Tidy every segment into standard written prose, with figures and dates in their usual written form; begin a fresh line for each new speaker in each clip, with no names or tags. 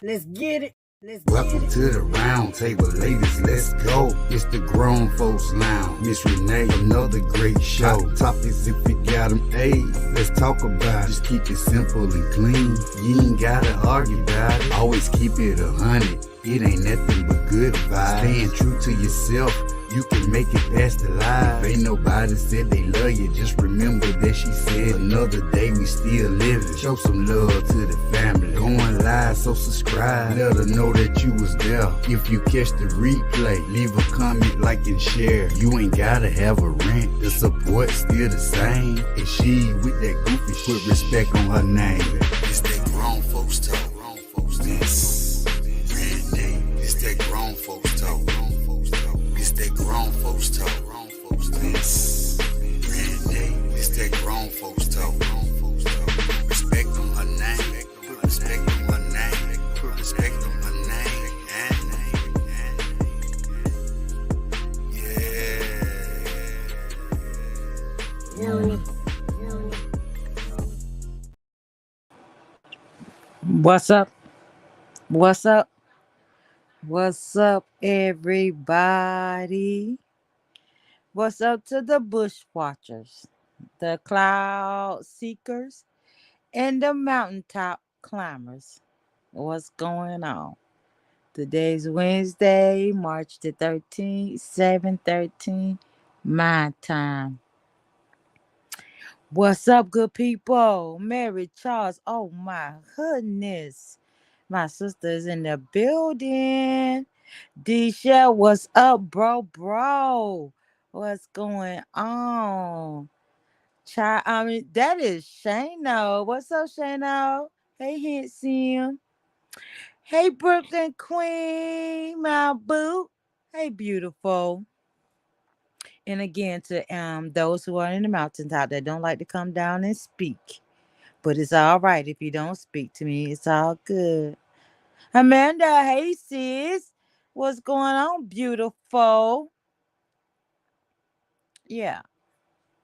Let's get it. Let's
Welcome
get it.
to the round table, ladies, let's go. It's the Grown Folks Lounge. Miss Renee, another great show. Hot topics if you got them, hey, let's talk about it. Just keep it simple and clean. You ain't gotta argue about it. Always keep it 100. It ain't nothing but good vibes. Staying true to yourself, you can make it past the life. If ain't nobody said they love you, just remember that she said another day we still living. Show some love to the family. Going live, so subscribe. Let her know that you was there. If you catch the replay, leave a comment, like, and share. You ain't gotta have a rent. The support still the same. And she with that goofy shit, put respect on her name. It's that grown folks talk. Grown folks this. It's that grown folks talk. Grown folks talk. It's that grown folks talk. Grown folks this. It's that grown folks talk. Grown folks talk. Respect on her name. Put respect on her name. Put respect on her name. Yeah.
What's up? What's up? What's up, everybody? What's up to the bushwatchers, the cloud seekers, and the mountaintop climbers? What's going on? Today's Wednesday, March the 13th, 7:13, my time. What's up, good people? Mary Charles, oh my goodness. My sister's in the building. D-Shell, what's up, bro? What's going on? That is Shano. What's up, Shano? Hey, handsome. Hey, Brooklyn Queen, my boo. Hey, beautiful. And again, to those who are in the mountaintop that don't like to come down and speak. But it's all right if you don't speak to me. It's all good. Amanda, hey, sis. What's going on, beautiful? Yeah.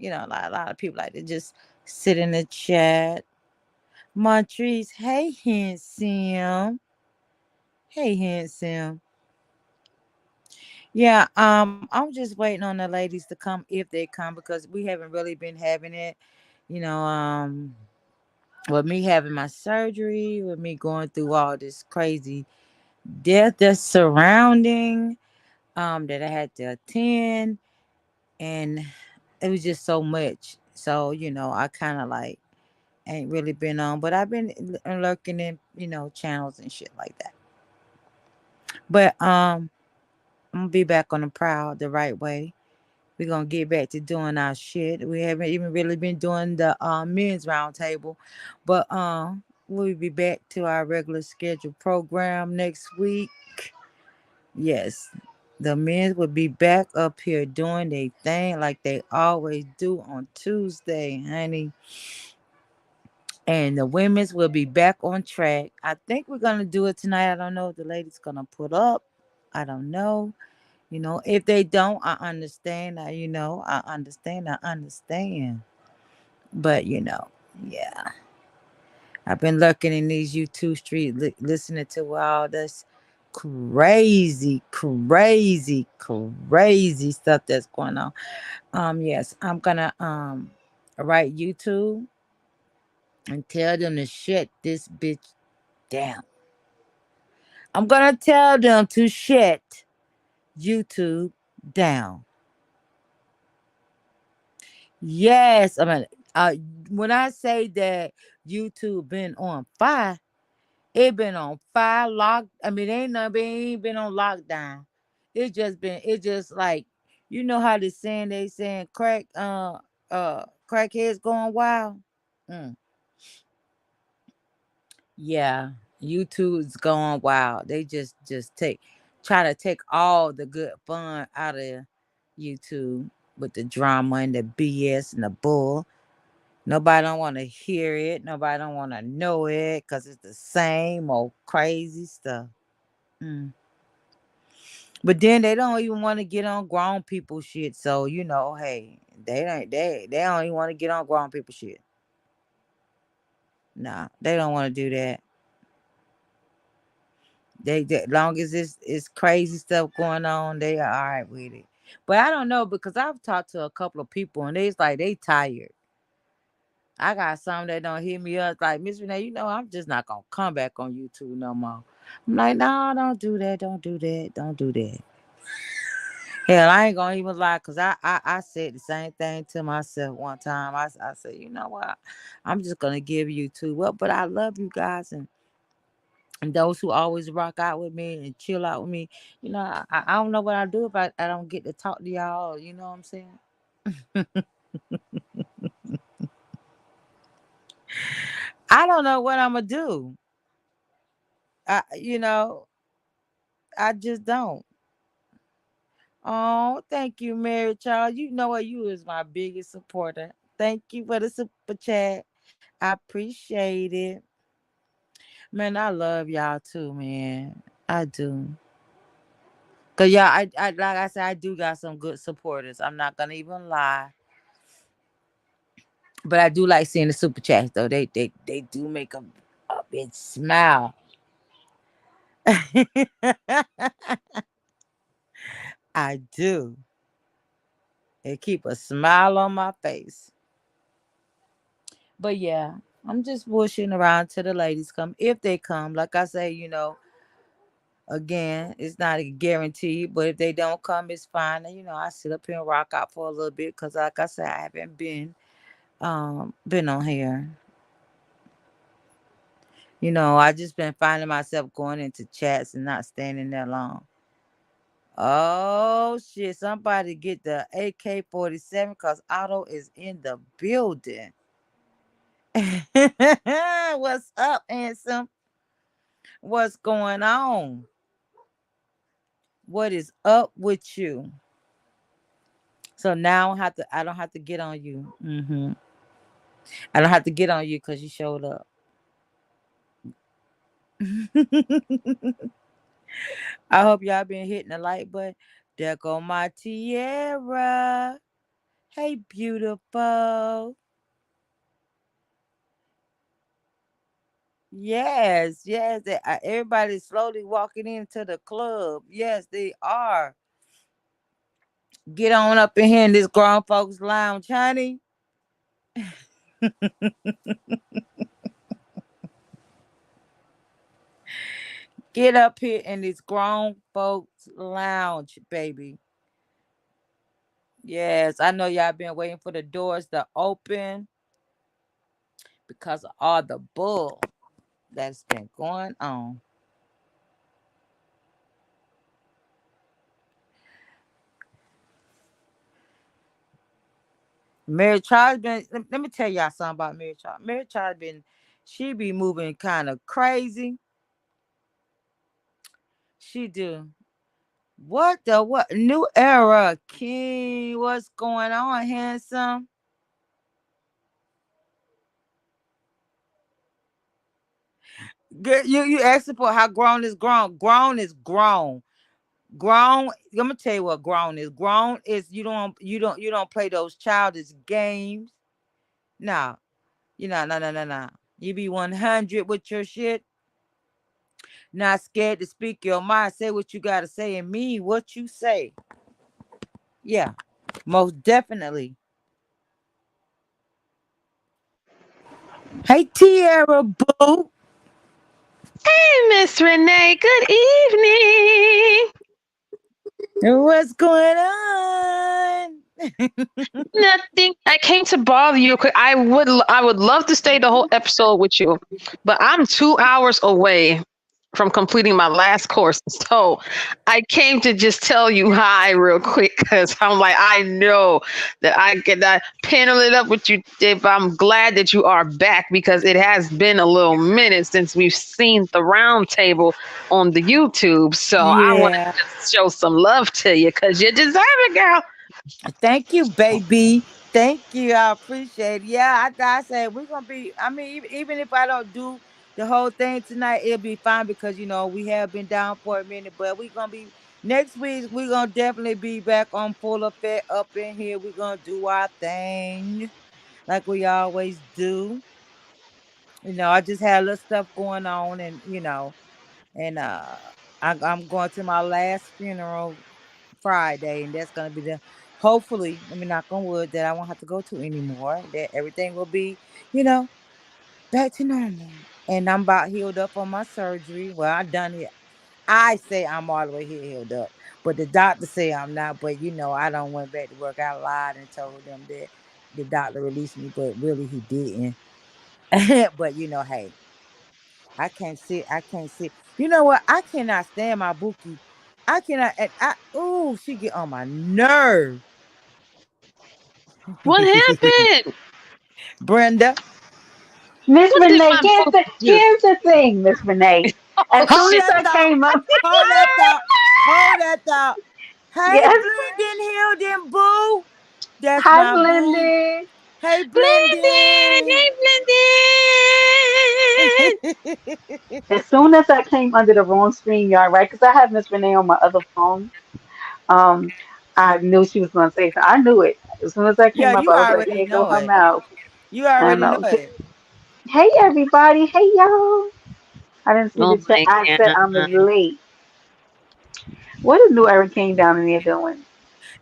A lot of people like to just sit in the chat. Montrese, hey, handsome. Hey, handsome. Yeah, I'm just waiting on the ladies to come if they come because we haven't really been having it. You know, with me having my surgery, with me going through all this crazy death that's surrounding, that I had to attend, and it was just so much. So, I kind of like ain't really been on, but I've been lurking in, channels and shit like that. But I'm gonna be back on the prowl the right way. We're gonna get back to doing our shit. We haven't even really been doing the men's roundtable, but we'll be back to our regular scheduled program next week. Yes, the men will be back up here doing their thing like they always do on Tuesday, honey. And the women's will be back on track. I think we're gonna do it tonight. I don't know if the lady's gonna put up. I don't know. If they don't, I understand. I understand. I understand. But yeah. I've been lurking in these YouTube streets, listening to all this crazy stuff that's going on. Yes, I'm gonna write YouTube and tell them to shut this bitch down. I'm gonna tell them to shut YouTube down. Yes, I mean, uh, when I say that YouTube been on fire, it been on fire. I mean, ain't been on lockdown. It just like, how they saying crackheads going wild. Mm, yeah, YouTube's going wild. They just try to take all the good fun out of YouTube with the drama and the BS and the bull. Nobody don't want to hear it. Nobody don't want to know it because it's the same old crazy stuff. Mm. But then they don't even want to get on grown people shit. So hey, they don't even want to get on grown people shit. Nah, they don't want to do that. They long as it's crazy stuff going on, they are all right with it. But I don't know because I've talked to a couple of people and they's like they tired. I got some that don't hit me up like Miss Renee, I'm just not gonna come back on YouTube no more. I'm like, no, don't do that, don't do that, don't do that. Hell, I ain't gonna even lie, cause I said the same thing to myself one time. I said, you know what? I'm just gonna give YouTube up, but I love you guys and those who always rock out with me and chill out with me. I don't know what I do if I don't get to talk to y'all. You know what I'm saying? I don't know what I'm gonna do. I you know I just don't. Oh, thank you, Mary Charles. You know what? You is my biggest supporter. Thank you for the super chat. I appreciate it. Man, I love y'all too, man. I do. Cause y'all, I like I said, I do got some good supporters. I'm not gonna even lie. But I do like seeing the super chats though. They do make a bit smile. I do. It keep a smile on my face. But yeah, I'm just bushing around till the ladies come. If they come, like I say, again, it's not a guarantee, but if they don't come, it's fine. And I sit up here and rock out for a little bit because, like I said, I haven't been on here. I just been finding myself going into chats and not standing there long. Oh shit! Somebody get the AK-47 because Otto is in the building. What's up, handsome? What's going on? What is up with you? So now I don't have to get on you. I don't have to get on you because you showed up. I hope y'all been hitting the like button. There go my Tierra. Hey, beautiful. Yes, yes. Everybody's slowly walking into the club. Yes, they are. Get on up in here in this grown folks lounge, honey. Get up here in this grown folks lounge, baby. Yes, I know y'all been waiting for the doors to open because of all the bull that's been going on. Mary Charles been. Let me tell y'all something about Mary Charles. Mary Charles been. She be moving kind of crazy. She do. What the what? New era, King. What's going on, handsome? You asking for how grown is grown. Grown is grown. Grown. Let me tell you what grown is. Grown is you don't play those childish games. No, no. You be 100 with your shit. Not scared to speak your mind. Say what you gotta say and mean what you say. Yeah, most definitely. Hey, Tierra Boo.
Hey, Miss Renee. Good evening.
What's going on?
Nothing. I came to bother you quick. I would love to stay the whole episode with you, but I'm 2 hours away from completing my last course. So I came to just tell you hi real quick because I'm like, I know that I cannot panel it up with you. If I'm glad that you are back because it has been a little minute since we've seen the round table on the YouTube. So I want
Yeah.
to just show some love to you because you deserve it, girl.
Thank you, baby. Thank you. I appreciate it. Yeah, I said we're gonna be. I mean, even if I don't do the whole thing tonight, it'll be fine because we have been down for a minute. But we're gonna be next week. We're gonna definitely be back on full effect up in here. We're gonna do our thing like we always do. I just had a little stuff going on, and. and I'm going to my last funeral Friday, and that's gonna be the hopefully. Let me knock on wood that I won't have to go to anymore. That everything will be, you know, back to normal. And I'm about healed up on my surgery. Well, I done it. I say I'm all the way here healed up, but the doctor say I'm not. But I don't went back to work. I lied and told them that the doctor released me, but really he didn't. But hey, I can't sit. I can't sit. You know what? I cannot stand my Bookie. I cannot. And she get on my nerve.
What happened?
Brenda,
Miss
What did
Renee,
my book do?
here's the thing, Miss Renee. As
Oh
hold
soon
shit!
as
that
I
thought.
came up,
Hold that thought. Hold that thought. Hey,
yes,
Blending Hilden Boo. That's
hi,
my boo.
Blended.
Hey,
Blended,
Blending.
hey blended.
As soon as I came under the wrong screen yard, right? Because I have Miss Renee on my other phone. Um, I knew she was going to say something. I knew it. As soon as I
Yeah,
came up,
you
I was like,
already
"Here go
know
her
it.
mouth."
You
I
already know
know.
it.
Hey, everybody. Hey, y'all. I didn't see
Oh
the chat.
my
I said I'm
god!
late. What is New Eric came down in there doing?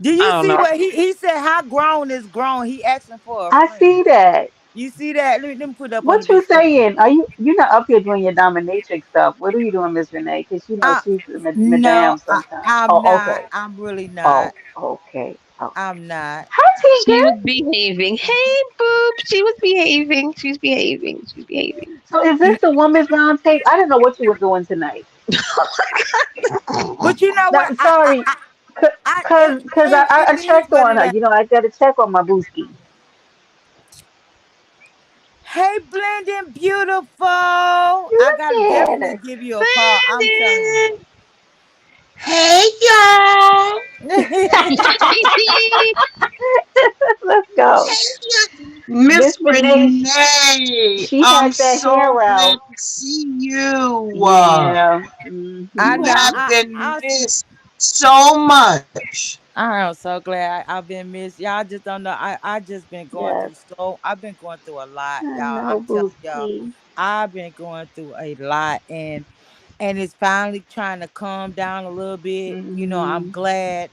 Did
I
you
don't
see
know.
what he said? How grown is grown? He asking for a
I
friend.
see that.
You see that? Let me put it up on the
What you
big screen.
saying? Are you're not up here doing your dominatrix stuff? What are you doing, Miss Renee? Because
Uh
she's a
no,
madame sometimes.
I'm
Oh,
not.
okay.
I'm really
Oh,
not.
okay. Okay.
I'm not.
Hi,
She was
Tinker.
behaving. Hey, boop. She was behaving. She's behaving. She's behaving.
So is this the woman's round table? I didn't know what you were doing tonight.
But you know
No,
what?
sorry. Cause I
It is
checked
what
on
it
her.
is.
You know, I got to check on my booski.
Hey, Blending Beautiful. I
Look
gotta
at
definitely
her.
give you a call. I'm telling
Blended.
Hey y'all!
you.
Let's go.
Miss
Miss Renee,
Renee,
she
I'm
had that
so
hair
glad
out.
to see you.
Yeah.
I
You
know.
Hmm.
have been
I
missed so much.
I am so glad I've been missed. Y'all just don't know. I just been going
Yes.
through so I've been going through a lot,
I
y'all.
know,
I'm telling y'all,
Booski.
I've been going through a lot, and it's finally trying to calm down a little bit. I'm
Hmm.
glad,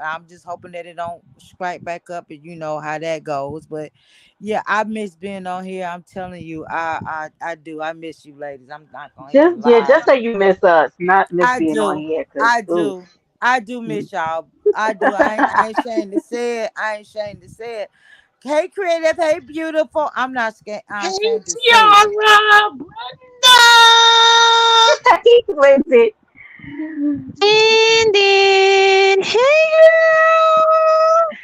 I'm just hoping that it don't strike back up, and you know how that goes. But yeah, I miss being on here. I'm telling you, I do. I miss you ladies. I'm not gonna even lie.
Just say you miss us, not miss
I
being on
do.
here, cause
I
oof.
do. I do miss y'all. I do. I ain't ashamed to say it. I ain't ashamed to say it. Hey, creative. Hey, beautiful. I'm not scared. I'm
Hey
ashamed to say it.
Tiara, Brenda!
He lives it.
Blended. Hey, girl.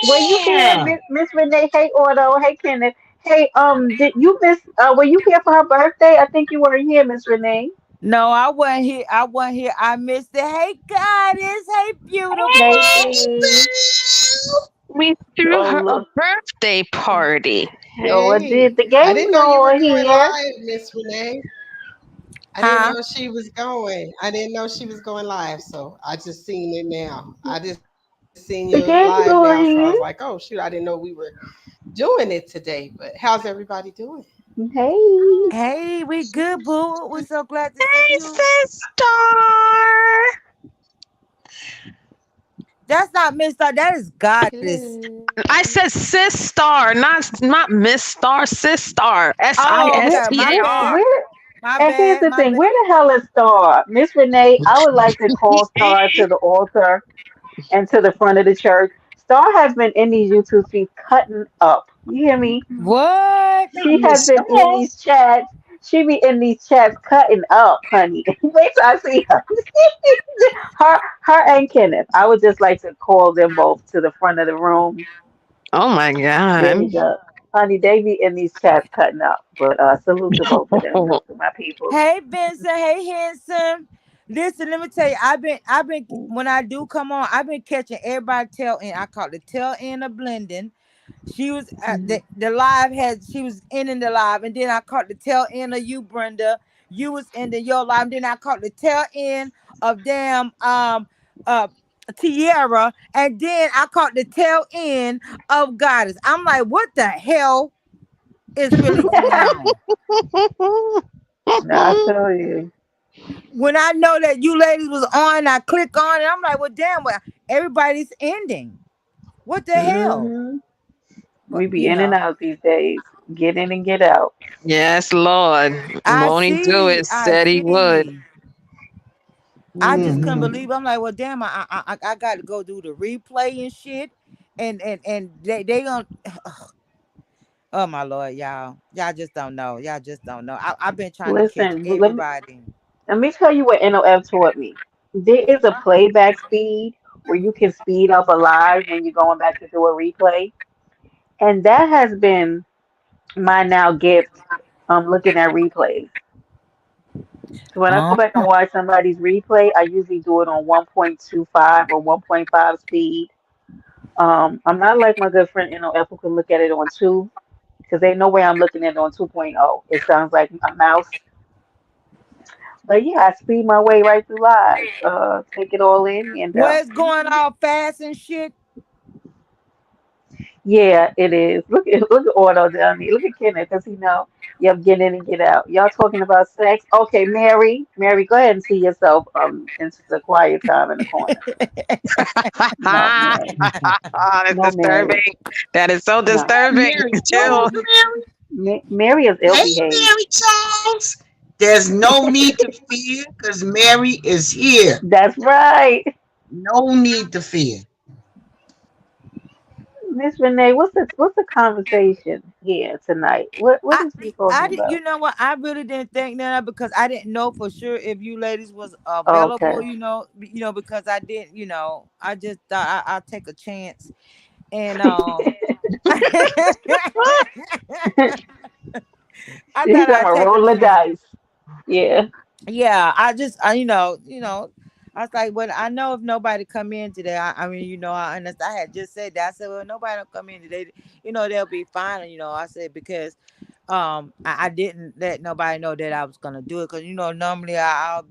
Were you here,
Yeah!
Miss Renee? Hey, Auto. Hey, Kenneth. Hey, did you miss? Were you here for her birthday? I think you were here, Miss Renee.
No, I wasn't here. I wasn't here. I missed it. Hey, goddess. Hey,
Hey,
beautiful.
Hey,
B.
Belle!
We threw
Oh,
her a
look.
birthday party.
Sure
Hey,
did. The
I didn't know you were
Gaylord
going
here.
live, Miss Renee. I didn't
Huh?
know she was going. I didn't know she was going live, so I just seen it now. I just seen you live
The
now, so I was like,
Gaylord
oh
here.
shoot, I didn't know we were doing it today. But how's everybody doing?
Hey.
Hey, we good, boo. We're so glad to see
Hey,
you.
sister.
That's not Miss Star. That is goddess.
I
Hello.
said sis star, not Miss Star, sis star. S I
Oh,
S
Where,
okay.
T
My
A
bad.
R.
where,
My
and here's
bad.
the
My
thing.
bad.
Where the hell is Star? Miss Renee, I would like to call Star to the altar and to the front of the church. Star has been in these YouTube streets cutting up. You hear me?
What?
She has
Miss
been in
Star?
these chats. She be in these chats cutting up, honey. Wait till I see her. her and Kenneth. I would just like to call them both to the front of the room.
Oh my
There we
god.
go. Honey, they be in these chats cutting up. But salute to both of them, though, to my people.
Hey Vincent, hey handsome. Listen, let me tell you, I've been when I do come on, I've been catching everybody tail end. I call it the tail end of blending. She was at
Mhm.
the live had she was ending the live, and then I caught the tail end of you, Brenda. You was ending your live, and then I caught the tail end of damn uh Tierra, and then I caught the tail end of Goddess. I'm like, what the hell is really going on?
I tell you.
When I know that you ladies was on, I click on it. I'm like, well, damn, well, everybody's ending. What the hell?
Hmm.
But
We be in and
know,
out these days. Get in and get out.
Yes, Lord. Won't he do it?
I
Said he would.
see. I just couldn't
Hmm.
believe. I'm like, well, damn, I got to go do the replay and shit, and they gonna. Oh my lord, y'all just don't know. Y'all just don't know. I've been trying to catch
Listen,
everybody.
let me tell you what NOF taught me. There is a playback speed where you can speed up a live when you're going back to do a replay. And that has been my now gift. Looking at replays. So when I go
Oh,
back and watch somebody's replay, I usually do it on 1.25 or 1.5 speed. I'm not like my good friend, who can look at it on 2, because ain't no way I'm looking at it on 2.0. It sounds like a mouse. But yeah, I speed my way right through live. Take it all in, and
where's going all fast and shit?
yeah, it is. Look at Ordo down there. Look at Kenneth. Does he know? Yep, get in and get out. Y'all talking about sex? Okay, Mary, go ahead and see yourself into the quiet time in the corner. No, Mary.
That's
No, Mary.
disturbing. That is so
No.
disturbing.
Mary, what
Chill.
is Mary?
Mary is ill
Hey,
behaved.
Mary Charles. There's no need to fear because Mary is here.
That's right.
No need to fear.
Miss Renee, what's the conversation here tonight? What
I
is we talking
you
about?
know what? I really didn't think that because I didn't know for sure if you ladies was available.
Okay.
Because I didn't. I just thought I'll take a chance and I
She's
thought
talking
I'd
about
take a
roll the
chance.
dice. Yeah.
Yeah, I was like, well, I know if nobody come in today, I mean, I understand. I had just said that. I said, well, nobody don't come in today. They'll be fine. I said because I didn't let nobody know that I was gonna do it because normally I'll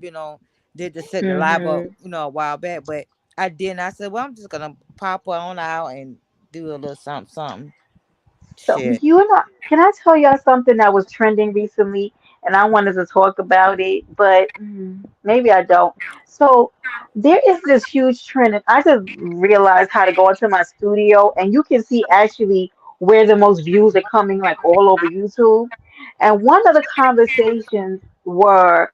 did the set the live up
Hmm.
a while back, but I didn't. I said, well, I'm just gonna pop on out and do a little something
So
shit.
can I tell y'all something that was trending recently, and I wanted to talk about it, but maybe I don't. So there is this huge trend, and I just realized how to go into my studio, and you can see actually where the most views are coming, like all over YouTube. And one of the conversations were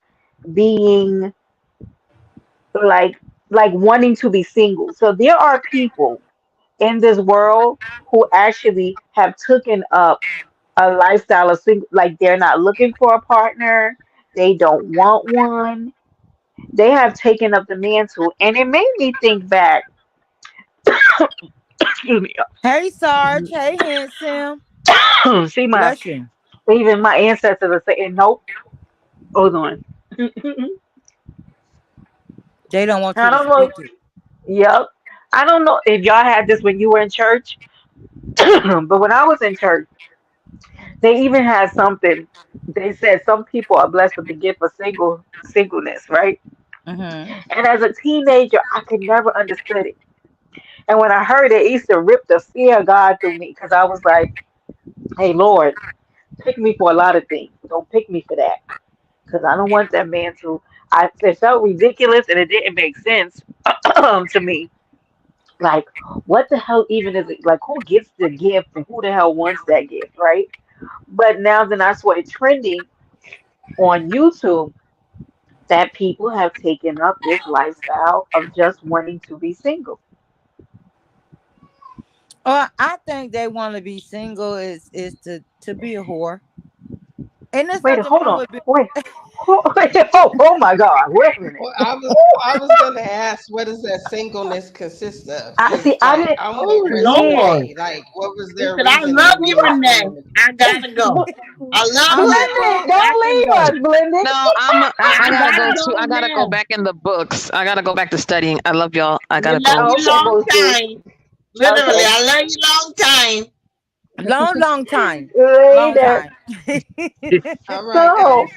being like wanting to be single. So there are people in this world who actually have taken up a lifestyle of single, like they're not looking for a partner, they don't want one, they have taken up the mantle, and it made me think back. Excuse me.
Hey Sarge, hey handsome,
See, my
bless you.
even my ancestors are saying nope. Hold on.
They don't want
I
you to
don't know.
speak it.
Yep. I don't know if y'all had this when you were in church, but when I was in church, they even had something. They said some people are blessed with the gift of singleness, right?
Mm-hmm.
And as a teenager, I could never understood it. And when I heard it, it used to rip the fear of God through me because I was like, "Hey, Lord, pick me for a lot of things. Don't pick me for that because I don't want that man to." It felt ridiculous and it didn't make sense to me. Like, what the hell even is it? Like, who gets the gift and who the hell wants that gift, right? But now then I saw it trending on YouTube that people have taken up this lifestyle of just wanting to be single.
I think they want to be single is to be a whore, and there's
Wait,
nothing
hold
wrong
on.
with
Wait, oh my God. Wait a minute.
Well, I was gonna ask, what does that singleness consist of?
I
Because
see. I
like
didn't.
I want to
Oh
Yeah.
Lord.
appreciate like what was
He
their
said, I
reason
love
in
you,
being
Renee.
celibate?
I gotta go. I love
I'm
you,
Blended,
boo. I
don't
can
leave
go.
us, Blended.
no, I gotta
Gotta
go
go
to I gotta go
now.
back in the books. I gotta go back to studying. I love y'all. I
We
gotta
love
go.
you
Okay,
long
Booski.
time. Literally,
Okay.
I love you long time.
long time, long
Later.
time.
All right, guys.
So,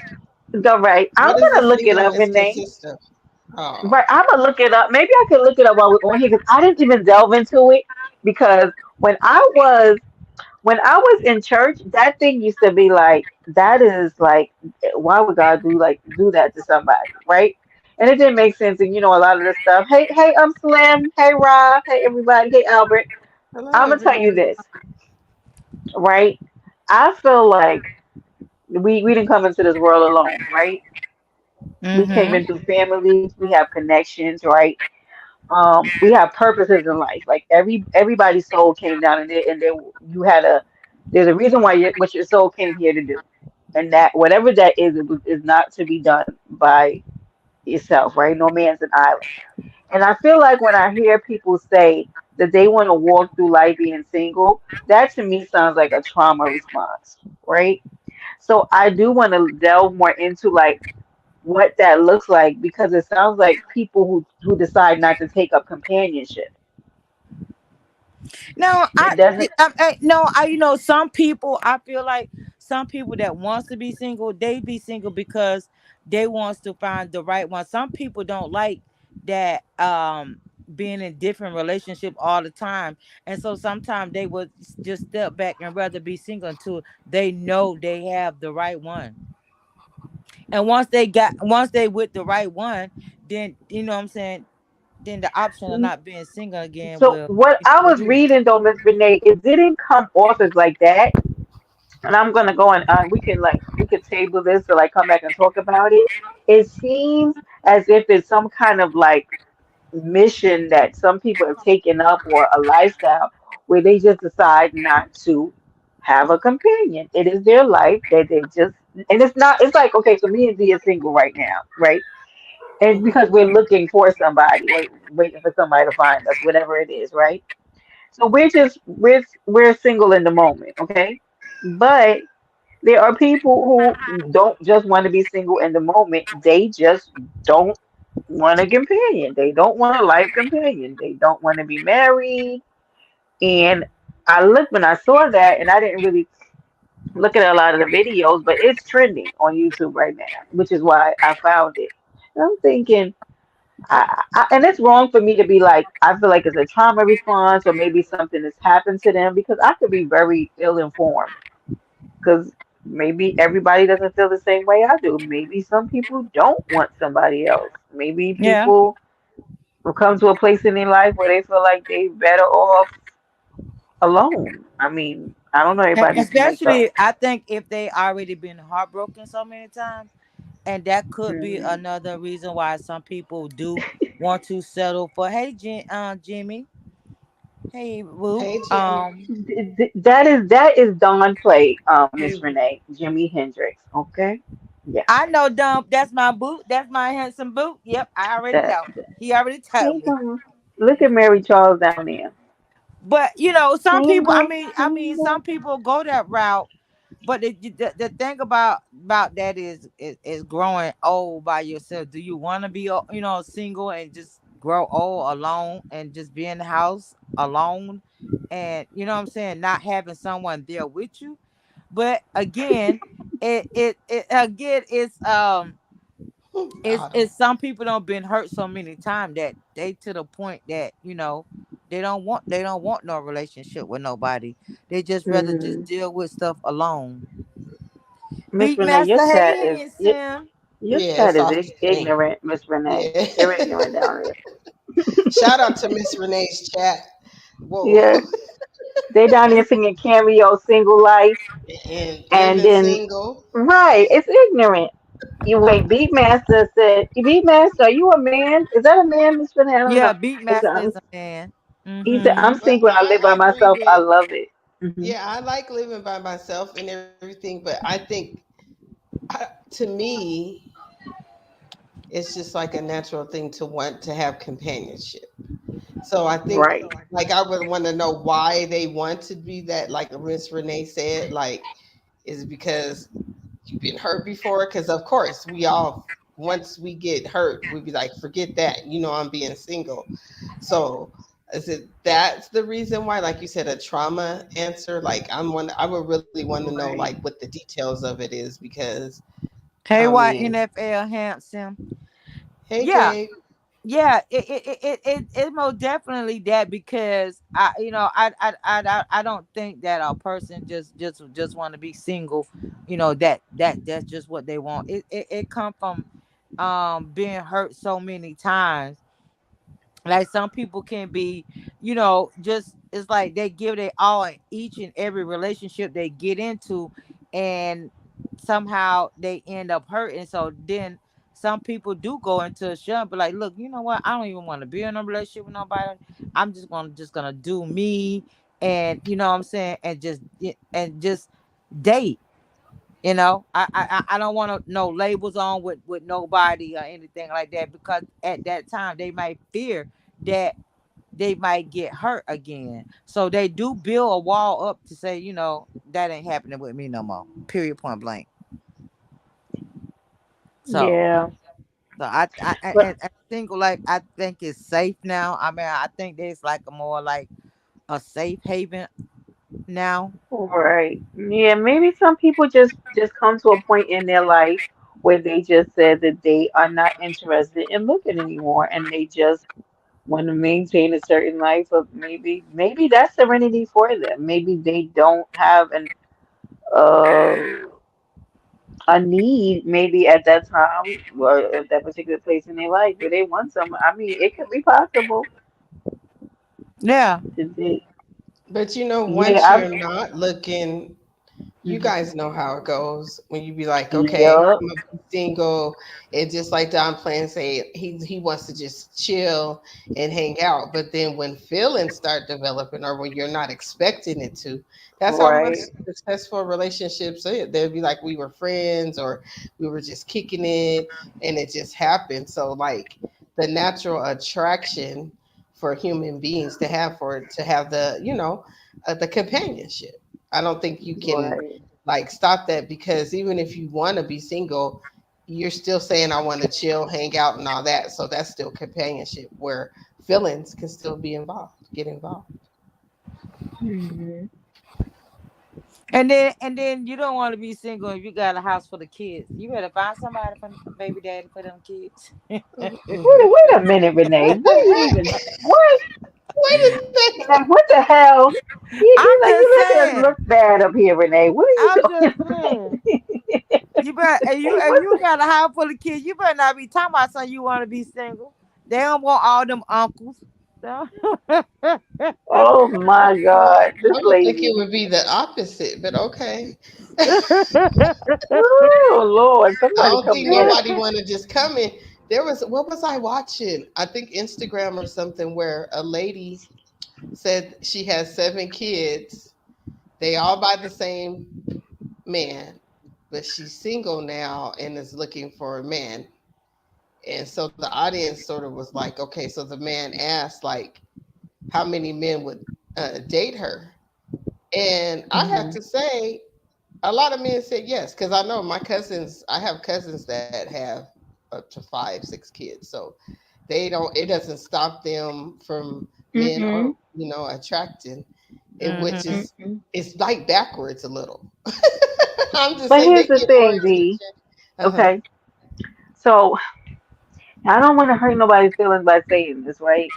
all right. I'm
What does the
gonna look it up,
singleness
Renee.
consist of? Oh,
Right, I'm gonna look it up. Maybe I can look it up while we're on here because I didn't even delve into it because when I was when I was in church, that thing used to be like, that is like, why would God do that to somebody, right? And it didn't make sense. And a lot of the stuff. Hey, I'm Slim. Hey, Rob. Hey, everybody. Hey, Albert.
Hello,
I'm gonna tell you
everybody.
this, right? I feel like we didn't come into this world alone, right? We came
Mm-hmm.
into families. We have connections, right? We have purposes in life. Like everybody's soul came down, and there you had a there's a reason why what your soul came here to do, and that whatever that is, is not to be done by yourself, right? No man's an island. And I feel like when I hear people say that they want to walk through life being single, that to me sounds like a trauma response, right? So I do want to delve more into like what that looks like because it sounds like people who decide not to take up companionship.
No,
It doesn't.
no, some people. I feel like some people that wants to be single, they be single because they wants to find the right one. Some people don't like that being in different relationship all the time, and so sometimes they would just step back and rather be single until they know they have the right one. And once they with the right one, then you know what I'm saying. Then the option of not being single again
So
will
what
be
I
for
was
you.
reading though, Miss Renee, it didn't come off as like that. And I'm gonna go and we could table this to like come back and talk about it. It seems as if it's some kind of like mission that some people have taken up or a lifestyle where they just decide not to have a companion. It is their life that they just and it's not it's like okay, so me and D is single right now, right? And
Hmm.
because we're looking for somebody, waiting for somebody to find us, whatever it is, right? So we're single in the moment, okay? But there are people who don't just want to be single in the moment. They just don't want a companion. They don't want a life companion. They don't want to be married. And I looked when I saw that, and I didn't really look at a lot of the videos, but it's trending on YouTube right now, which is why I found it. And I'm thinking, and it's wrong for me to be like, I feel like it's a trauma response or maybe something has happened to them because I could be very ill informed because maybe everybody doesn't feel the same way I do. Maybe some people don't want somebody else. Maybe
Yeah.
people will come to a place in their life where they feel like they better off alone. I mean, I don't know everybody's makeup.
Especially, I think if they already been heartbroken so many times, and that could be
Mhm.
another reason why some people do want to settle for. Hey, Jimmy. Hey, Woo.
Hey, Jimmy.
That is Don play, Miss Renee, Jimi Hendrix. Okay, yeah,
I know, Dump. That's my boot. That's my handsome boot. Yep, I already
that.
know. He already told
Hey,
me.
Don. Look at Mary Charles down there.
But some people.
Single,
Some
single.
people go that route. But the thing about that is growing old by yourself. Do you want to be single and just grow old alone and just be in the house alone, and you know what I'm saying, not having someone there with you? But again, it again
Autumn.
it's some people don't been hurt so many times that they to the point that they don't want no relationship with nobody. They just rather just
Hmm.
deal with stuff alone.
Miss Renee,
Beatmaster, hey Sim.
your
Yeah,
chat
it's
is
off the chain.
ignorant, Miss Renee.
Yeah.
They're ignorant down there.
Shout out to Miss Renee's chat. Whoa.
Yes, they down there singing cameo, single life,
And
and
living
then
single.
right, it's ignorant. You wait, Beatmaster said, Beatmaster, are you a man? Is that a man, Miss Renee? I don't know.
Yeah,
He said,
Beatmaster is a man.
he said, I'm
Mm-hmm.
But
single. I live by
I agree
myself.
with,
I love it. Hmm.
yeah, I like living by myself and everything, but I think to me, it's just like a natural thing to want to have companionship. So I think
Right.
like I would want to know why they want to be that, like Miss Renee said, like, is it because you've been hurt before? Because of course we all, once we get hurt, we be like, forget that, I'm being single. So is it that's the reason why, like you said, a trauma answer? Like I would really want to know like
Right.
what the details of it is because
Hey,
I
what
mean,
NFL handsome?
hey
Yeah,
Gabe.
Yeah, it most definitely that, because I don't think that a person just want to be single, that's just what they want. It come from being hurt so many times. Like some people can be, just it's like they give their all in each and every relationship they get into, and somehow they end up hurting. So then some people do go into a shell, but like, look, you know what, I don't even want to be in a relationship with nobody. I'm just gonna do me, and you know what I'm saying, and just date. I don't want no labels on with nobody or anything like that, because at that time they might fear that they might get hurt again. So they do build a wall up to say, that ain't happening with me no more. Period, point blank. So,
Yeah. But
and single life, I think it's safe now. I mean, I think there's like a more like a safe haven now.
right. Yeah, maybe some people just come to a point in their life where they just said that they are not interested in looking anymore, and they just want to maintain a certain life of maybe that's serenity for them. Maybe they don't have uh a need maybe at that time or at that particular place in their life where they want some. I mean, it could be possible
Yeah.
to date.
But you know,
Yeah,
once
I've
you're not looking, you
mhm.
guys know how it goes when you be like, okay,
Yup.
I'm gonna be single. And just like Don Plan say, he wants to just chill and hang out. But then when feelings start developing, or when you're not expecting it to, that's how
Right.
most successful relationships are. They'll be like, we were friends, or we were just kicking it, and it just happened. So like the natural attraction for human beings to have the the companionship. I don't think you can
Right.
like stop that, because even if you want to be single, you're still saying I want to chill, hang out, and all that. So that's still companionship where feelings can still be involved, get involved.
Mhm.
And then you don't want to be single if you got a house full of kids. You better find somebody for baby daddy for them kids.
Mhm.
Wait a minute, Renee. What are you even what?
Wait a second.
Like what the hell?
I'm just
You making us
saying.
look bad up here, Renee. What
I'm
are
just
you
saying.
doing?
You better if
What
you got a house full of kids, you better not be talking about something you want to be single. They don't want all them uncles. So-
Oh my God, this
I would think it
lady.
would be the opposite, but okay.
Oh Lord,
I
somebody
don't
come
think
get her.
nobody want to just come in. There was, what was I watching? I think Instagram or something, where a lady said she has 7 kids. They all by the same man, but she's single now and is looking for a man. And so the audience sort of was like, okay, so the man asked like how many men would date her. And I have
Hmm.
to say, a lot of men said yes, because I know my cousins, I have cousins that have up to 5, 6 kids. So they don't, it doesn't stop them from men or,
Hmm.
attracting, which
hmm
is,
Hmm.
it's like backwards a little. I'm just
But
saying they
here's the
get more
thing, D.
attention. Uh-huh.
Okay, so I don't want to hurt nobody's feelings by saying this, right?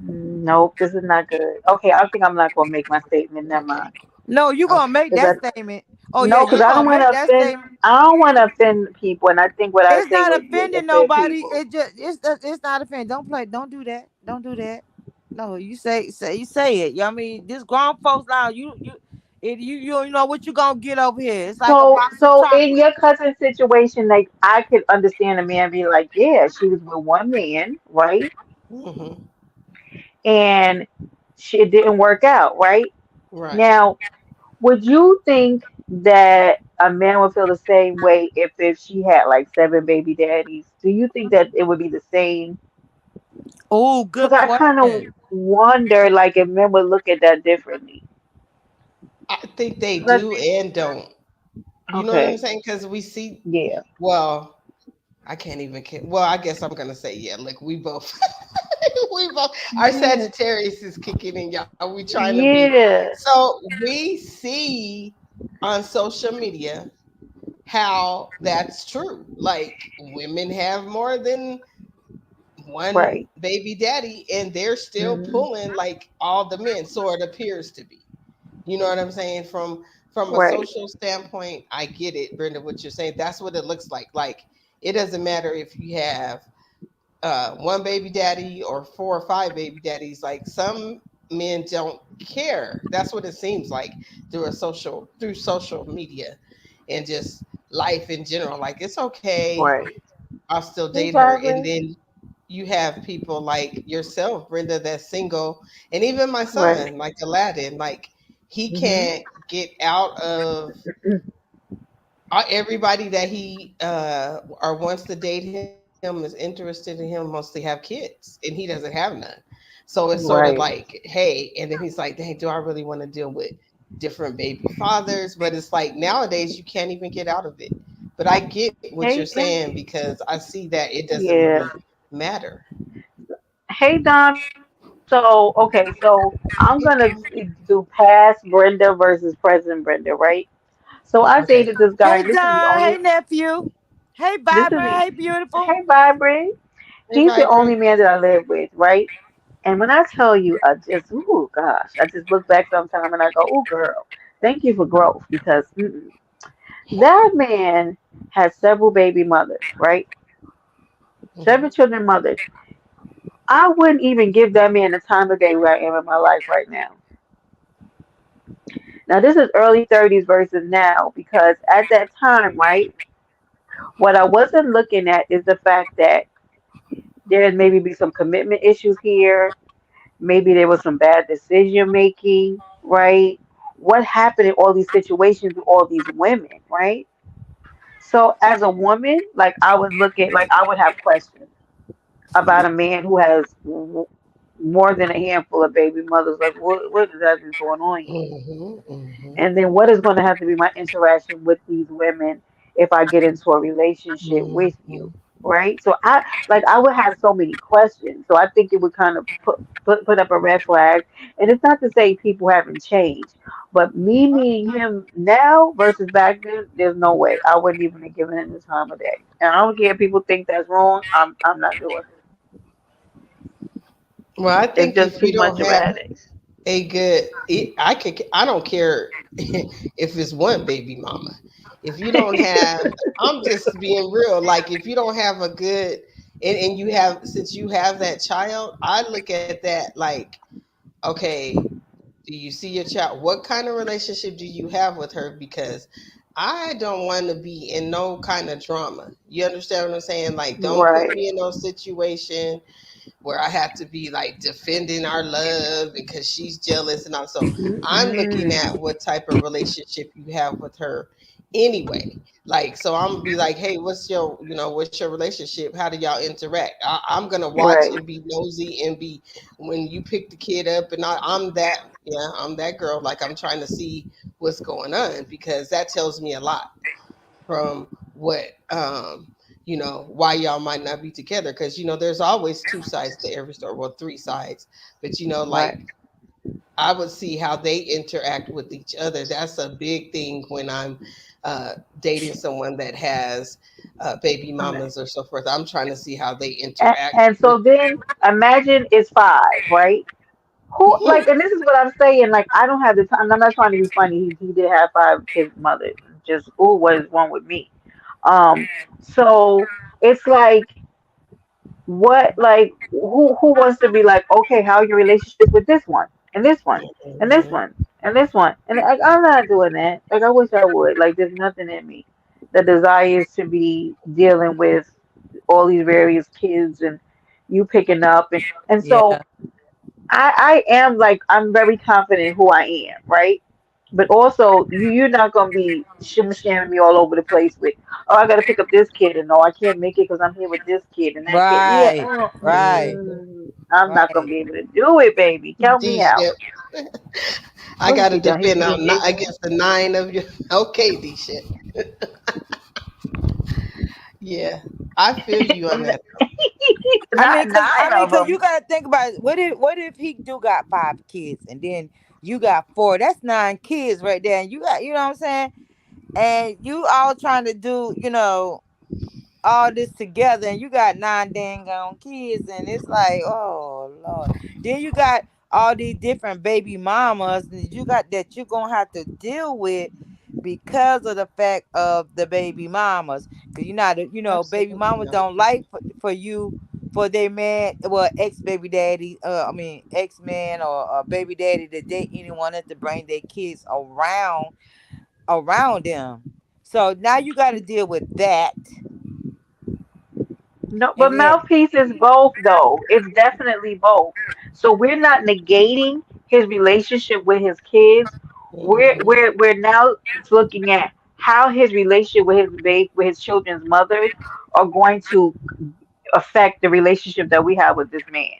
Nope, this is not good. Okay, I think I'm not gonna make my statement. Never
Okay.
mind.
No, you gonna
Okay.
make
Because
that statement. Oh yeah,
no, because
you
I
gonna
don't want
make
to
that
offend.
statement.
I don't want to offend people, and I think what I
It's
say
not
would
offending
offend
nobody.
people.
It's not offending. Don't play. Don't do that. Don't do that. No, you say it. I mean, this grown folks now. You know what you gonna get over here. It's like a box of
So in
chocolate.
your cousin's situation, like I could understand a man being like, yeah, she was with one man, right?
Hmm.
And it didn't work out, right?
Right.
Now, would you think that a man would feel the same way if she had like 7 baby daddies? Do you think that it would be the same?
Oh,
Because
good
I kind of
question.
wonder, like, if men would look at that differently.
I think they
'Cause
do and don't. You know what I'm
okay,
saying? Because we see,
yeah.
well, I can't even. Well, I guess I'm gonna say yeah. Look, we both, we both. Our
Yeah.
Sagittarius is kicking in, y'all. We trying to be.
Yeah.
So we see on social media how that's true. Like women have more than one
Right.
baby daddy and they're still
Hmm.
pulling like all the men, so it appears to be. You know what I'm saying? From a
Right.
social standpoint, I get it, Brenda, what you're saying. That's what it looks like. Like it doesn't matter if you have one baby daddy or four or five baby daddies. Like some men don't care. That's what it seems like through social media and just life in general. Like it's okay,
Right.
I'll still
Hey,
date her. And
Barbara.
then you have people like yourself, Brenda, that's single, and even my
Right.
son, like Aladdin, like he
Hmm.
can't get out of everybody that he or wants to date him is interested in him mostly have kids, and he doesn't have none. So it's sort of
Right.
like, hey, and then he's like, dang, do I really want to deal with different baby fathers? But it's like nowadays you can't even get out of it. But I get what you're
Hey,
saying because I see that it doesn't really
yeah.
matter.
Hey, Dom. So, okay, so I'm gonna do past Brenda versus present Brenda, right? So I
Okay.
dated this guy,
Hey
and this is the
Don, hey
only.
nephew. Hey
This is
Barbara,
the.
hey beautiful.
Hey, Vibrant.
Hey,
He's the only
Vibrant.
man that I live with, right? And when I tell you, I just, oh gosh, I just look back sometime and I go, oh girl, thank you for growth because that man has several baby mothers, right?
Mhm.
Seven children mothers. I wouldn't even give that man the time of day where I am in my life right now. Now this is early 30s versus now because at that time, right, what I wasn't looking at is the fact that there maybe be some commitment issues here. Maybe there was some bad decision making, right? What happened in all these situations with all these women, right? So as a woman, like I was looking, like I would have questions about a man who has more than a handful of baby mothers. Like what is that is going on here?
Mhm. Mhm.
And then what is going to have to be my interaction with these women if I get into a relationship with you,
Mhm.
right? So I would have so many questions. So I think it would kind of put up a red flag. And it's not to say people haven't changed, but me meeting him now versus back then, there's no way I wouldn't even have given him the time of day. And I don't care if people think that's wrong. I'm not doing it.
Well, I
It's
think
just
if
too
you
much
don't
of a
have
headache.
I don't care if it's one baby mama. If you don't have, I'm just being real. Like if you don't have a good, and you have, since you have that child, I look at that like, okay, do you see your child? What kind of relationship do you have with her? Because I don't want to be in no kind of drama. You understand what I'm saying? Like, don't put
Right.
me in no situation where I have to be like defending our love because she's jealous and all. So I'm looking at
Mm-mm.
what type of relationship you have with her anyway. Like, so I'm gonna be like, hey, what's your relationship? How do y'all interact? I'm gonna watch
Right.
and be nosy and be when you pick the kid up, and I'm that girl. Like, I'm trying to see what's going on because that tells me a lot from what why y'all might not be together, because there's always two sides to every story, well, three sides, but
Right.
like I would see how they interact with each other. That's a big thing when I'm dating someone that has baby
Right.
mamas or so forth. I'm trying to see how they
And,
interact
and
with.
so then imagine it's five, right? Who like, and this is what I'm saying. Like, I don't have the time. I'm not trying to be funny. He did have five kids, mother. Just who was one with me. Um, so it's like, what, like, who wants to be like, okay, how your relationship with this one and this one and this
Mhm.
one and this one, and like, I'm not doing that. Like, I wish I would. Like, there's nothing in me that desires to be dealing with all these various kids and you picking up and so
Yeah.
I am like, I'm very confident who I am, right? But also you're not gonna be sharing me all over the place with, oh, I gotta pick up this kid and no, I can't make it because I'm here with this kid and that kid. Yeah,
Right. Right.
I'm not gonna
Right.
be able to do it, baby. Count me
D
out.
ship. I
Oh,
gotta
she done.
defend
He just gave me.
against the nine of you. Okay, D ship. Yeah, I feel you on that.
Not nine of
Cause you
them.
gotta think about it. What if he do got 5 kids and then you got 4? That's 9 kids right there. And you got, you know what I'm saying? and you all trying to do, all this together, and you got 9 dang on kids, and it's like, oh Lord. Then you got all these different baby mamas that you're gonna have to deal with because of the fact of the baby mamas. Because baby
Absolutely
mamas
not.
don't like for you, for their man, well, ex baby daddy, I mean ex man, or baby daddy, to date anyone that to bring their kids around them. So now you got to deal with that.
No,
And
but
then
mouthpiece is both though. It's definitely both. So we're not negating his relationship with his kids.
Mhm.
We're now looking at how his relationship with with his children's mothers are going to affect the relationship that we have with this man,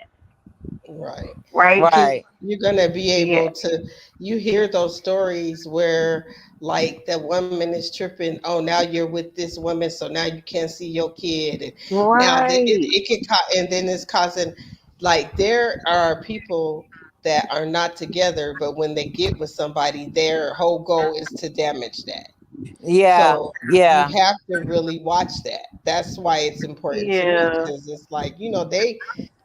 Right.
right?
Because
right,
you're gonna be
Yeah.
able to, you hear those stories where like the woman is tripping, oh now you're with this woman, so now you can't see your kid, and now
Right.
it can and then it's causing, like there are people that are not together, but when they get with somebody, their whole goal is to damage that.
yeah,
So you
yeah.
have to really watch that. That's why it's important to me,
Yeah.
because it's like, they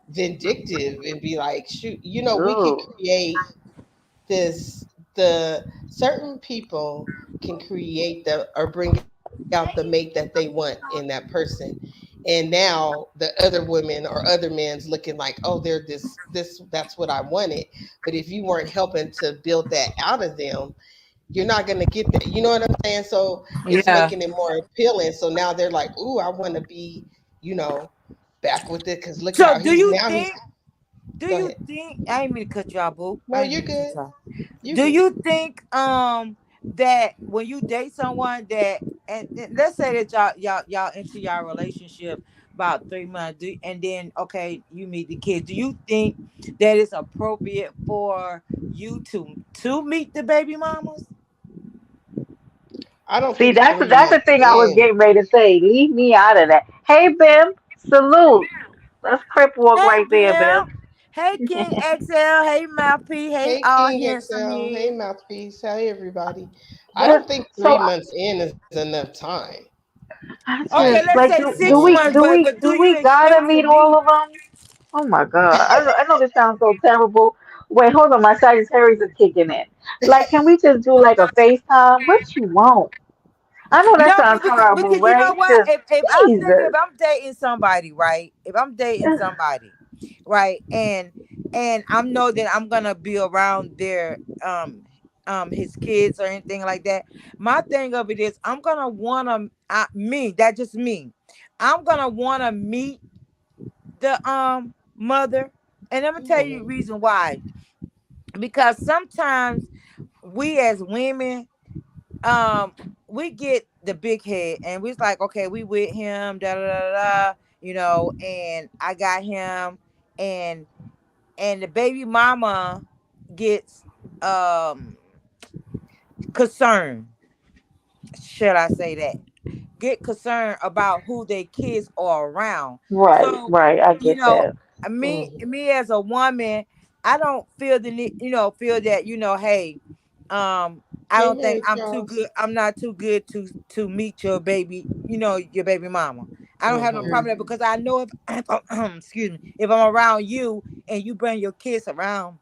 vindictive and be like, shoot, we could
Ooh.
create this, the certain people can create the or bring out the mate that they want in that person. And now the other women or other men's looking like, oh, they're this that's what I wanted. But if you weren't helping to build that out of them, you're not going to get that. You know what I'm saying? So it's
Yeah.
making it more appealing. So now they're like, ooh, I want to be, you know, back with it, because look
So
how
do
he's
you
now he's.
think? Do
Go
you
ahead.
think? I ain't mean to cut you off, boo.
No,
I ain't
you're
mean to cut
good.
you off.
You're
Do
good.
you think that when you date someone that, and let's say that y'all into y'all relationship about 3 months, and then okay, you meet the kids. Do you think that it's appropriate for you to meet the baby mamas?
I don't
See,
think three
that's the
months
thing I was
in.
getting ready to say. Leave me out of that. Hey, Bim, salute. Let's crip walk
Hey,
right there, Bim.
Bill. Hey, King XL. Hey, Mouthpiece. Hey,
Hey,
all
King
handsome
XL. Hey,
head.
Mouthpiece. Hey, everybody. I
What?
don't think
So
3 months in is enough time.
I
Okay,
Like,
just
let's
like
say
come
do
six
on.
we
months.
do
But
we
but do
do
you
we gotta
expect to
meet all
meet?
of them? Oh my God, I know this sounds so terrible. Wait, hold on, my Sagittarius is kicking in. Like, can we just do like a FaceTime? What you want? I know that
No,
sounds horrible,
because you know
right?
what?
Just
If
Jesus.
I'm dating somebody, right? If I'm dating somebody, right, and I know that I'm gonna be around their his kids or anything like that. My thing of it is I'm gonna wanna me, that just me. I'm gonna wanna meet the mother. And I'm gonna tell you the
Mhm.
reason why. Because sometimes we as women, um we get the big head, and we's like, okay, we with him, da da da da, and I got him, and the baby mama gets um concerned, should I say that, get concerned about who their kids are around.
Right,
So,
right. I
you
get
know,
that.
Mhm.
me as a woman, I don't feel the need, feel that, hey, I
Hey,
don't think
Mary
I'm too
Charles.
good. I'm not too good to meet your baby, your baby mama. I don't have no
Mhm.
problem with that, because I know if excuse me, if I'm around you and you bring your kids around,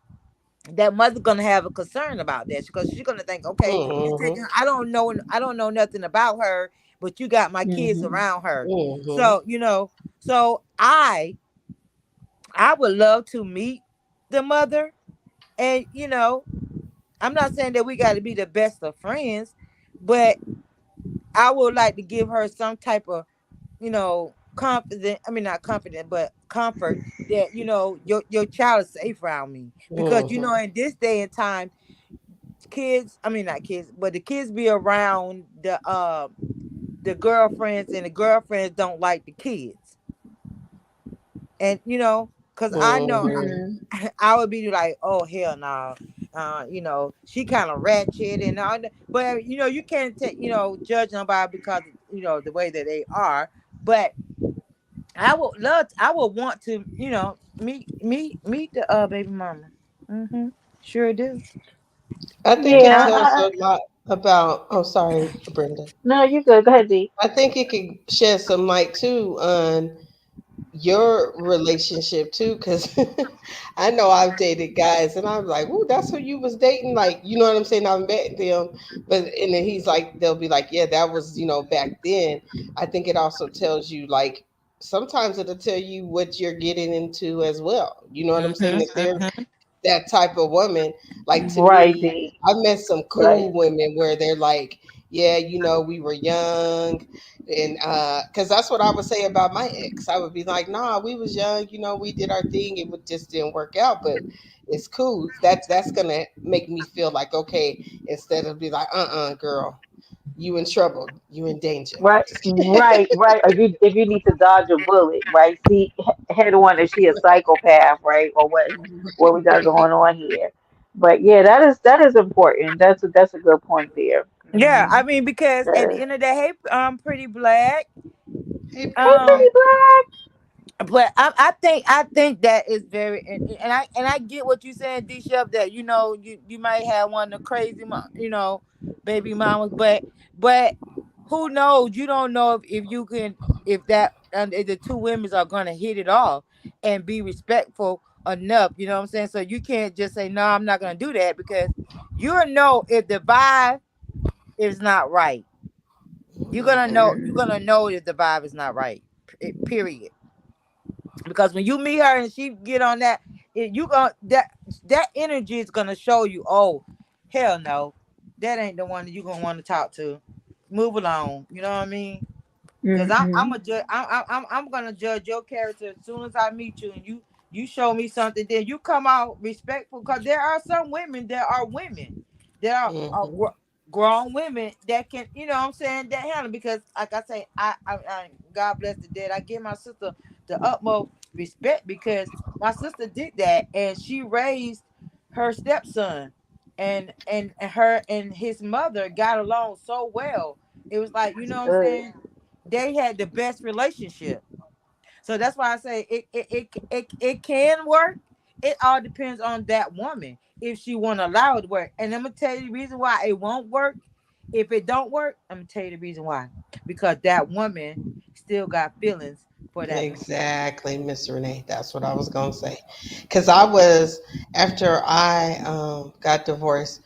that mother's gonna have a concern about that, because she's gonna think, okay, you taking,
Mhm.
I don't know nothing about her, but you got my kids
Hmm.
around her.
Mhm.
So, so I would love to meet the mother, and I'm not saying that we got to be the best of friends, but I would like to give her some type of, confident, I mean not confident, but comfort, that your child is safe around me, because
Mhm.
in this day and time, kids, I mean not kids, but the kids be around the girlfriends, and the girlfriends don't like the kids. And because I know
Mhm.
Hmm.
I would be like, oh hell no. She kind of ratchet and all that. But you can't take, judge nobody because the way that they are. But I would want to, meet the baby mama. Mm-hmm. Sure do.
I think it
Yeah,
I,
tells a lot. about. Oh, sorry, Brenda.
No, you good. Go ahead, D.
I think it could shed some light too on your relationship too, because I know I've dated guys and I'm like, "Ooh, that's who you was dating." Like, you know what I'm saying? I've met them, but and then he's like, they'll be like, "Yeah, that was back then." I think it also tells you like sometimes it'll tell you what you're getting into as well. You know what I'm saying?
Mhm.
If they're
Mhm.
that type of woman. Like to
Right,
me,
D.
I've met some
Right.
cool women where they're like, yeah, we were young, and because that's what I would say about my ex. I would be like, nah, we was young, we did our thing. It would just didn't work out, but it's cool. That's gonna make me feel like okay, instead of be like, girl, you in trouble, you in danger.
Right,
Just kidding.
right, right. If you need to dodge a bullet, right? See head on if she a psychopath, right, or what we got going on here. But yeah, that is important. That's a good point there.
Yeah,
Hmm.
I mean, because at the end of the day, hey, Pretty Black.
Hey, pretty
Hey,
Um,
black.
pretty black.
but I think that is very, and I get what you saying, D Chef, that you might have one of the crazy baby mamas, but who knows? You don't know if you can, if the two women are gonna hit it off and be respectful enough. You know what I'm saying? So you can't just say no, I'm not gonna do that, because you'll know if the vibe is not right. You're gonna know if the vibe is not right. Period. Because when you meet her and she get on that, you gonna that energy is gonna show you. Oh, hell no, that ain't the one that you gonna want to talk to. Move along. You know what I mean? Because I'm
Hmm.
a judge. I'm gonna judge your character as soon as I meet you, and you show me something. Then you come out respectful. Because there are some women. There are women. There are
Hmm.
grown women that can, what I'm saying, that handle. Because like I say, God bless the dead. I give my sister the utmost respect, because my sister did that, and she raised her stepson, and her and his mother got along so well. It was like,
That's
what I'm
good.
saying, they had the best relationship. So that's why I say it can work. It all depends on that woman if she want to allow it to work. And I'm gonna tell you the reason why it won't work. If it don't work, I'm gonna tell you the reason why. Because that woman still got feelings for that man.
Exactly, Miss Renee. That's what I was gonna say. Cause I was after I got divorced,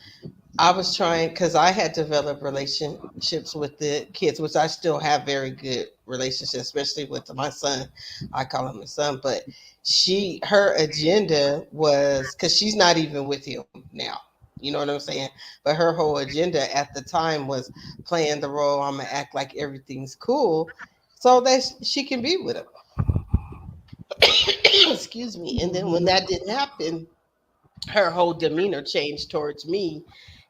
I was trying because I had developed relationships with the kids, which I still have very good relationships, especially with my son. I call him my son, but her agenda was because she's not even with him now. You know what I'm saying? But her whole agenda at the time was playing the role. I'm gonna act like everything's cool, so that she can be with him. Excuse me. And then when that didn't happen, her whole demeanor changed towards me,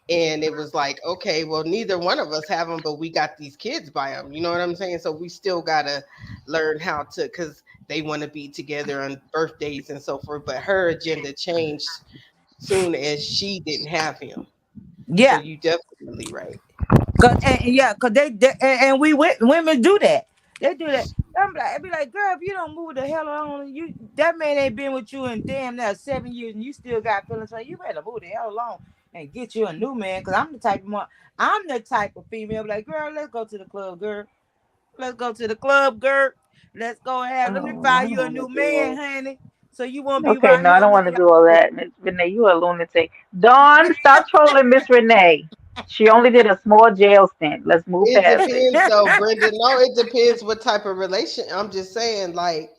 and it was like, okay, well, neither one of us have them, but we got these kids by them. You know what I'm saying? So we still gotta learn how to, because they want to be together on birthdays and so forth. But her agenda changed soon as she didn't have him. So
Yeah,
you definitely right.
cause and women do that. They do that. I be like, girl, if you don't move the hell on, that man ain't been with you in damn now 7 years, and you still got feelings. So you better move the hell along and get you a new man. Cause I'm the type of female like, girl, let's go to the club, girl. Let's go to the club, girl. Let's go and have. Let me
Oh, I
find
don't
you a
want to
new
do
man,
all.
honey. So you won't be
Okay,
around
no, I
here
don't want
looking
to
like
do all
this.
that. Miss Renee, you a lunatic. Dawn, stop trolling Miss Renee. She only did a small jail stint. Let's move
It
past it.
depends though, Brenda. No, it depends what type of relation. I'm just saying, like,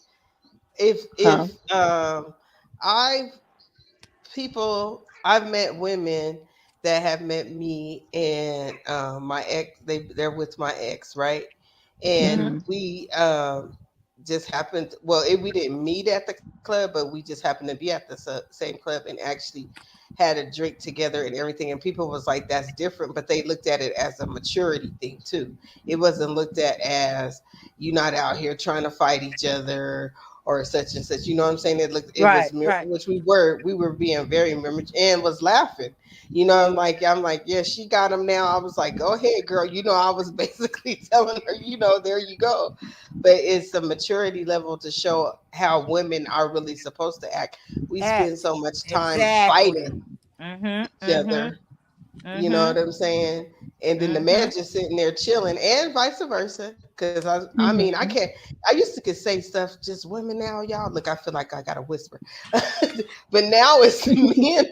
Huh?
if I I've met women that have met me and my ex, they're with my ex, right? And
Mhm.
Hmm.
we just happened, well, we didn't meet at the club, but we just happened to be at the same club and actually had a drink together and everything, and people was like, that's different, but they looked at it as a maturity thing too. It wasn't looked at as you not out here trying to fight each other or such and such. You know what I'm saying? It was
Right, right.
which we were being very and was laughing. I'm like, yeah, she got him now. I was like, go ahead, girl. I was basically telling her, there you go. But it's a maturity level to show how women are really supposed to act. We spend
Act.
so much time
Exactly.
fighting
Mhm.
each
Mhm.
other You know
Mm-hmm.
what I'm saying? And then the
Mm-hmm.
man just sitting there chilling, and vice versa. Because I mean, I
Mhm.
can't. I used to could say stuff. Just women now, y'all. Look, I feel like I gotta whisper, but now it's men.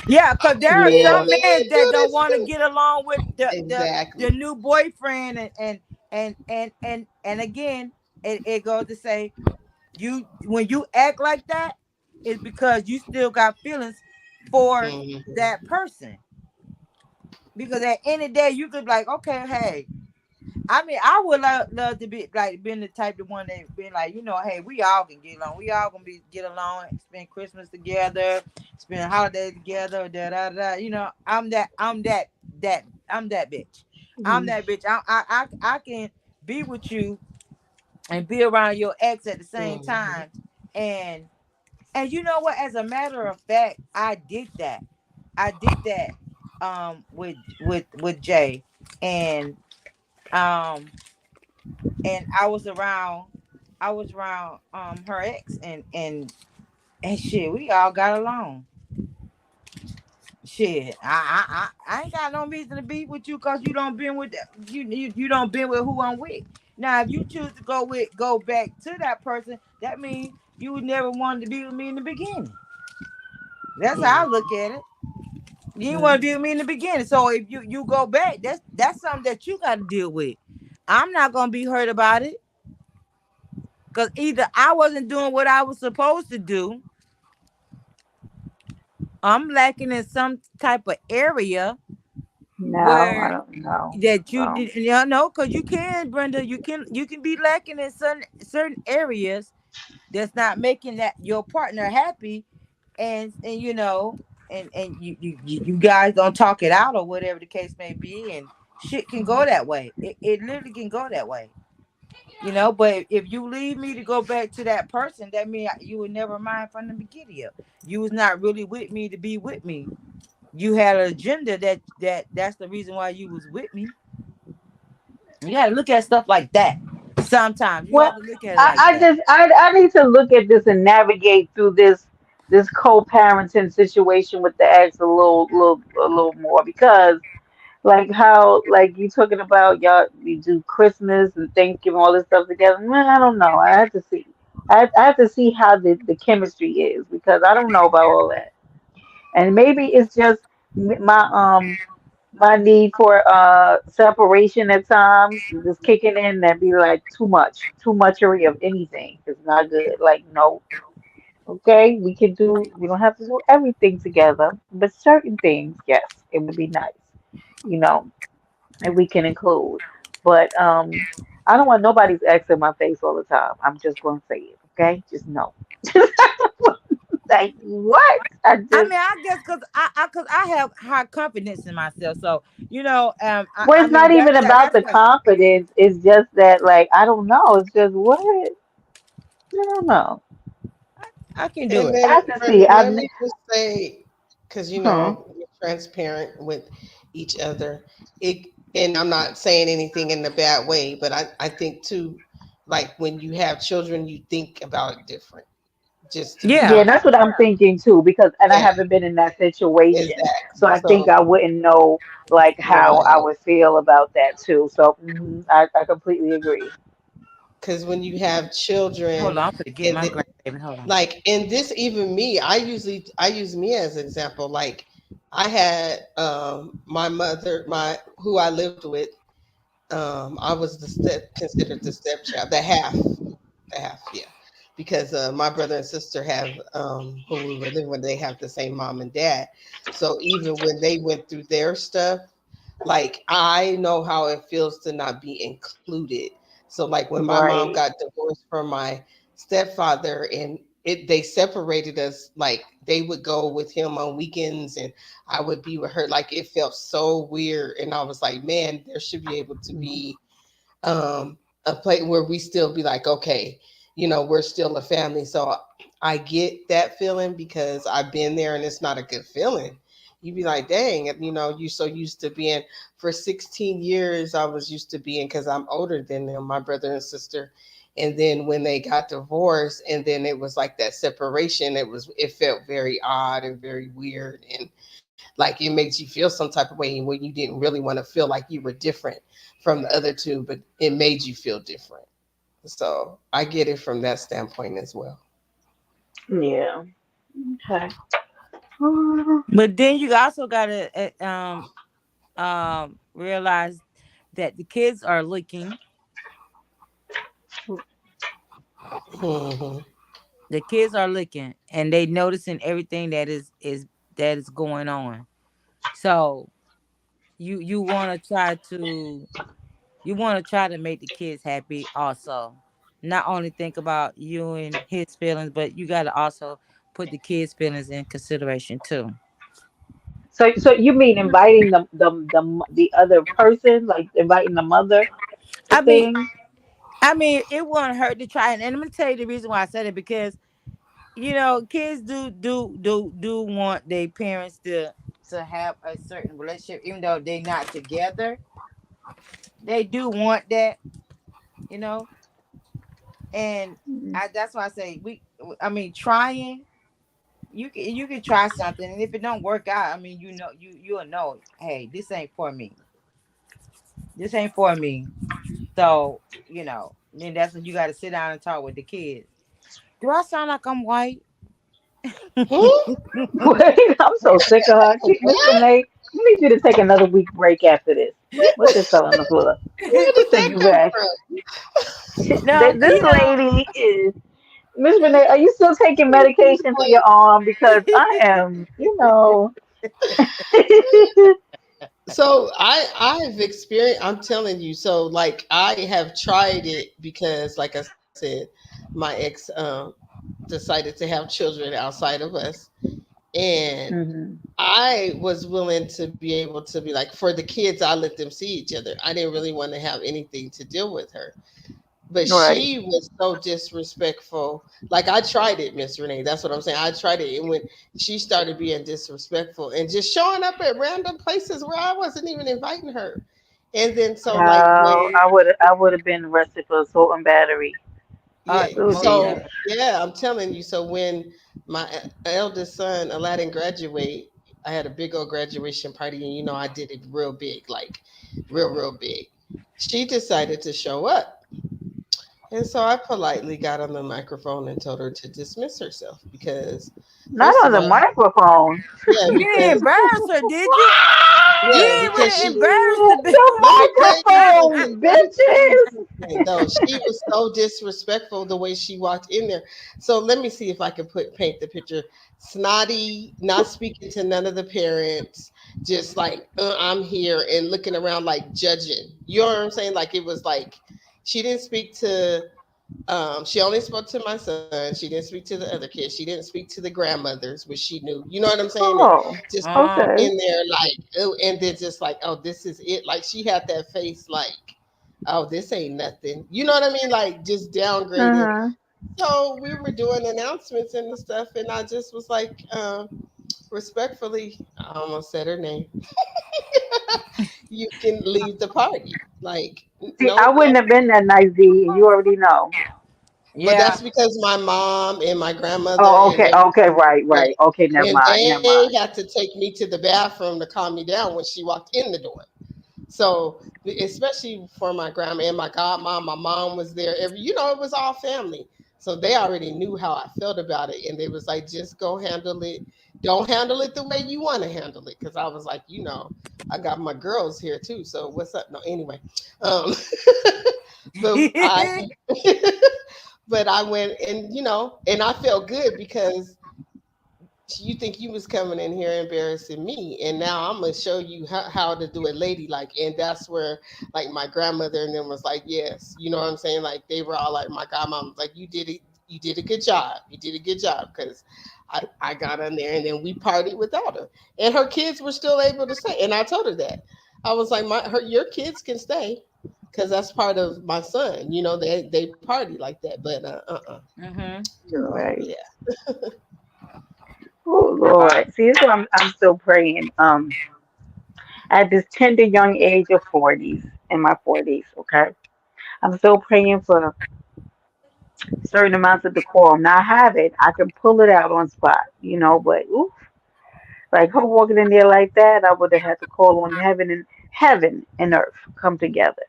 Yeah, because there are
Oh,
Yeah.
some
men
men that
do
don't
this
want to
too.
get along with the
Exactly.
new boyfriend, and again, it goes to say, you when you act like that, it's because you still got feelings for
Mhm.
that person. Because at any day you could be like, okay, hey, I mean, I would love to be like being the type of one that being like, hey, we all can get along. We all gonna get along, spend Christmas together, spend holidays together, da da da. I'm that bitch. I'm
Mhm.
that bitch. I can be with you and be around your ex at the same
Mhm.
time. And you know what? As a matter of fact, I did that. I did that with Jay. And um I was around her ex, and shit, we all got along. Shit, I ain't got no reason to be with you because you don't been with you don't been with who I'm with. Now, if you choose to go back to that person, that means you would never wanted to be with me in the beginning. That's how I
Mhm.
look at it. You didn't want to
Mhm.
be with me in the beginning, so if you go back, that's something that you got to deal with. I'm not gonna be hurt about it because either I wasn't doing what I was supposed to do, I'm lacking in some type of area
No, I
where
don't know.
that
No.
you know, because you can, Brenda, you can be lacking in certain areas that's not making that your partner happy, and you guys don't talk it out or whatever the case may be, and shit can go that way. It literally can go that way. But if you leave me to go back to that person, that means you were never mine from the beginning. You was not really with me to be with me. You had an agenda that's the reason why you was with me. You got to look at stuff like that. Sometimes you
Well,
have to look at it
I,
like
I
that.
just I need to look at this and navigate through this co-parenting situation with the ex a little more because like how like you talking about y'all you do Christmas and Thanksgiving all this stuff together. Man, I don't know. I have to see. I have to see how the chemistry is because I don't know about all that. And maybe it's just my need for separation at times just kicking in and be like too muchery of anything is not good. Like no, okay, we don't have to do everything together, but certain things, yes, it would be nice, you know, and we can include. But I don't want nobody's ex in my face all the time. I'm just gonna say it, okay? Just no. Like what? I
I
just
mean, I guess cause I have high confidence in myself. So I,
well,
I
it's not
mean
even about
that's
the
what
confidence. It's just that like I don't know. It's just what I don't know.
I can do
And
it.
I
then
have to see.
let me just say, because
Huh.
we're transparent with each other. It, and I'm not saying anything in a bad way, but I think too, like when you have children, you think about it different. Just to be
Yeah,
Yeah.
that's
honest.
what I'm thinking too, because and I
Yeah,
haven't been in that situation. So
exactly.
I think
So
I wouldn't know like how I
right,
would feel about that too. So I completely agree.
because when you have
Hold
children,
on, I'm gonna get
and
my
then,
grandbaby. Hold on.
like in this, even me, I use me as an example. Like I had my mother, my who I lived with. I was considered the stepchild, the half, yeah, because my brother and sister have who we were living with, they have the same mom and dad. So even when they went through their stuff, like I know how it feels to not be included. So like when my mom
Right.
got divorced from my stepfather and they separated us, like they would go with him on weekends and I would be with her. Like it felt so weird. And I was like, man, there should be able to be a place where we still be like, okay, we're still a family. So I get that feeling because I've been there and it's not a good feeling. You be like, dang, you so used to being for 16 years. I was used to being because I'm older than them, my brother and sister. And then when they got divorced, and then it was like that separation, it felt very odd and very weird, and like it makes you feel some type of way when you didn't really want to feel like you were different from the other two, but it made you feel different. So I get it from that standpoint as well.
Yeah. Okay.
But then you also gotta realize that the kids are looking.
Hmm.
The kids are looking, and they noticing everything that is going on. So you want to try to make the kids happy also. Not only think about you and his feelings, but you got to also put the kids' feelings in consideration too.
So you mean inviting the other person, like inviting the mother to
I mean,
things?
it won't hurt to try. And I'm gonna tell you the reason why I said it, because kids do want their parents to have a certain relationship, even though they're not together. They do want that, you know. And that's why I say trying. You can try something, and if it don't work out, you'll know. Hey, this ain't for me. This ain't for me. So then that's when you got to sit down and talk with the kids. Do I sound like I'm white?
Hmm?
Wait, I'm so sick of her. Miss
What?
Renee, we need you to take another week break after this. What's this fell on the floor?
Where did
Let's take
that
you
come
back.
from?
No,
This lady is Miss Renee. Are you still taking medication for your arm? Because I am,
So I've experienced. I'm telling you. So like I have tried it because, like I said, my ex decided to have children outside of us, and
Mhm.
I was willing to be able to be like, for the kids, I let them see each other. I didn't really want to have anything to deal with her. But
Right.
she was so disrespectful. Like I tried it, Miss Renee. That's what I'm saying. I tried it, and when she started being disrespectful and just showing up at random places where I wasn't even inviting her, and then so like when
I would have been arrested for assault and battery.
yeah,
most
Ooh,
so
definitely.
yeah, I'm telling you. So when my eldest son Aladdin graduate, I had a big old graduation party, and I did it real big, like real big. She decided to show up. And so I politely got on the microphone and told her to dismiss herself because,
not
first
on
of
the
all,
microphone.
yeah,
You didn't
because
embarrass her, did you? You
yeah,
didn't
because
really
she.
embarrass the
Let me tell you
The
something.
microphone,
Let me tell you
bitches.
something. Though she was so disrespectful the way she walked in there. So let me see if I can paint the picture. Snotty, not speaking to none of the parents, just like I'm here and looking around like judging. You know what I'm saying? Like it was like she didn't speak to she only spoke to my son. She didn't speak to the other kids. She didn't speak to the grandmothers, which she knew. You know what I'm saying? And
Oh,
just
uh,
okay.
in there like, oh, and then just like, oh, this is it. Like she had that face like, oh, this ain't nothing. You know what I mean? Like just downgrading.
Mhm.
So we were doing announcements and stuff, and I just was like, respectfully, I almost said her name. You can leave the party. Like,
See, I
no,
wouldn't have been that nice, D, and you already know.
but
yeah.
that's because my mom and my grandmother
Oh,
and
okay,
everybody
okay,
was
right,
there.
right. Okay, never
And
mind, never
they
mind.
had to take me to the bathroom to calm me down when she walked in the door. So, especially for my grandma and my godmom, my mom was there. It was all family. So they already knew how I felt about it. And they was like, just go handle it. Don't handle it the way you want to handle it. Because I was like, I got my girls here too. So what's up? No, anyway. Um, but I but I went and and I felt good because you think you was coming in here embarrassing me, and now I'm gonna show you how to do it ladylike. And that's where like my grandmother and them was like, yes, you know what I'm saying? Like they were all like, my godmom was like, you did a good job, because I got on there and then we partied without her, and her kids were still able to stay. And I told her that I was like, your kids can stay because that's part of my son. They party like that, but
Mhm.
girl,
Right.
yeah.
Oh
Wow.
Lord. See, this is what I'm still praying. At this tender young age of 40s, in my 40s, okay? I'm still praying for certain amounts of decorum. Now I have it. I can pull it out on spot, but oof, like her walking in there like that, I would have had to call on heaven and earth come together.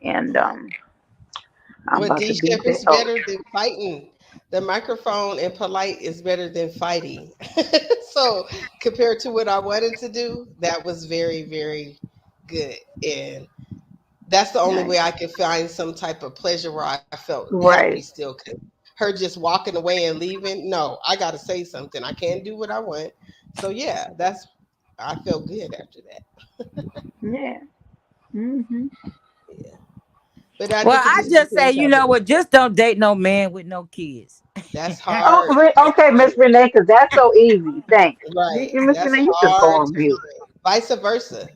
And I'm
But
about to
D
be
Chef
there.
is
Oh,
better than fighting. The microphone and polite is better than fighting. So compared to what I wanted to do, that was very, very good. And that's the only way
nice.
I could find some type of pleasure where I felt happy
Right.
still. Cause her just walking away and leaving, no, I got to say something. I can't do what I want. So yeah, I felt good after that.
Yeah. Mhm.
Yeah. But I
Well,
think it
I
just
just say,
depends
you
how
know
the,
what? Just don't date no man with no kids.
that's
Oh,
hard. That's
okay,
hard.
Miss Renee, because that's so easy. Thanks.
Right.
Miss
That's
Renee, you can go
hard
on
to
mute.
find. Vice versa.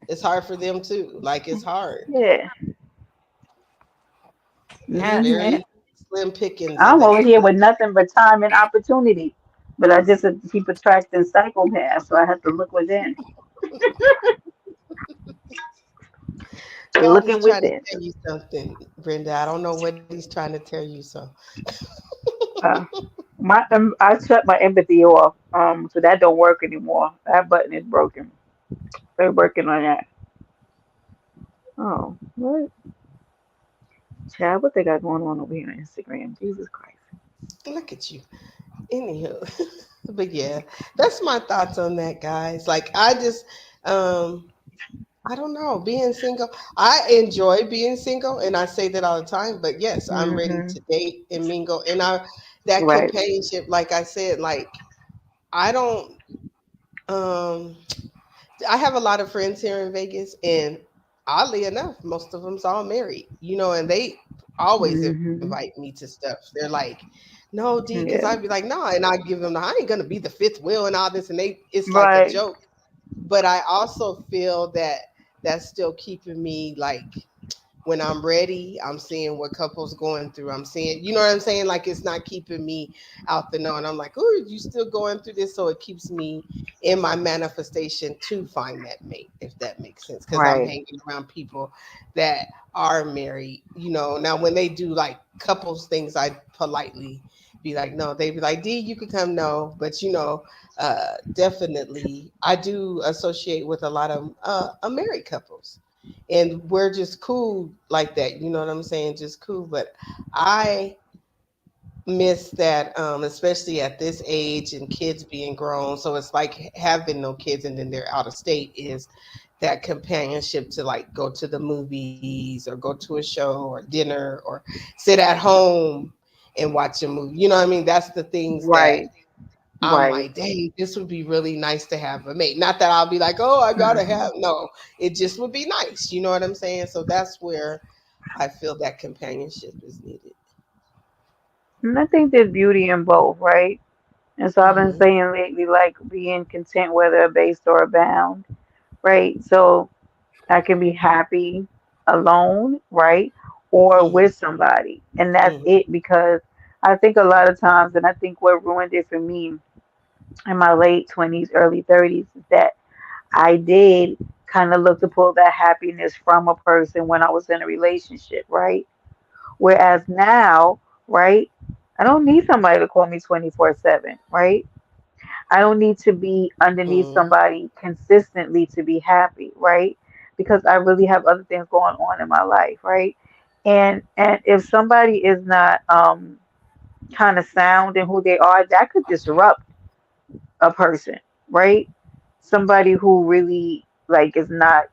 It's hard for them too. Like it's hard.
Yeah.
It's
Hmm.
Yeah.
very slim pickings of
I'm over
that.
here with nothing but time and opportunity, but I just keep attracting psychopaths, so I have to look within.
God is
Looking
trying to
within.
tell you something, Brenda. I don't know what he's trying to tell you. So
Uh, I shut my empathy off, so that don't work anymore. That button is broken. They're working on that. Oh, what? Chad, what they got going on over here on Instagram? Jesus Christ.
look at you. Anywho, but yeah, that's my thoughts on that, guys. Like um, I don't know, being single. I enjoy being single, and I say that all the time. But yes, I'm ready
Hmm.
to date and mingle, and that
Right.
companionship. Like I said, like I don't. Um, I have a lot of friends here in Vegas, and oddly enough, most of them's all married. And they always invite
Hmm.
me to stuff. They're like, "No, D," because I'd be
Yeah.
like, "No," and I give them, "I ain't gonna be the fifth wheel and all this," and it's like a
Right.
joke. But I also feel that that's still keeping me like when I'm ready, I'm seeing what couples going through. I'm seeing, you know what I'm saying? Like it's not keeping me out the know. And I'm like, oh, you still going through this? So it keeps me in my manifestation to find that mate, if that makes sense. Cause I'm
Right.
hanging around people that are married, Now when they do like couples things, I politely be like, no, they be like, D, you could come, no. But definitely I do associate with a lot of married couples, and we're just cool like that, you know what I'm saying, just cool. But I miss that, especially at this age and kids being grown, so it's like having no kids and then they're out of state, is that companionship to like go to the movies or go to a show or dinner or sit at home and watch a movie, you know what I mean? That's the things that
Right.
I'm
Right.
like, dang, this would be really nice to have a mate. Not that I'll be like, oh, I gotta
Hmm.
have, no, it just would be nice. You know what I'm saying? So that's where I feel that companionship is needed.
And I think there's beauty in both, right? And so I've been
Hmm.
saying lately, like being content whether abased or abound, right? So I can be happy alone, right? Or
Hmm.
with somebody. And that's
Hmm.
it because I think a lot of times, and I think what ruined it for me in my late 20s, early 30s is that I did kind of look to pull that happiness from a person when I was in a relationship, right? Whereas now, right, I don't need somebody to call me 24/7, right? I don't need to be underneath
Hmm.
somebody consistently to be happy, right? Because I really have other things going on in my life, right? And if somebody is not kind of sound in who they are, that could disrupt a person, right? Somebody who really like is not,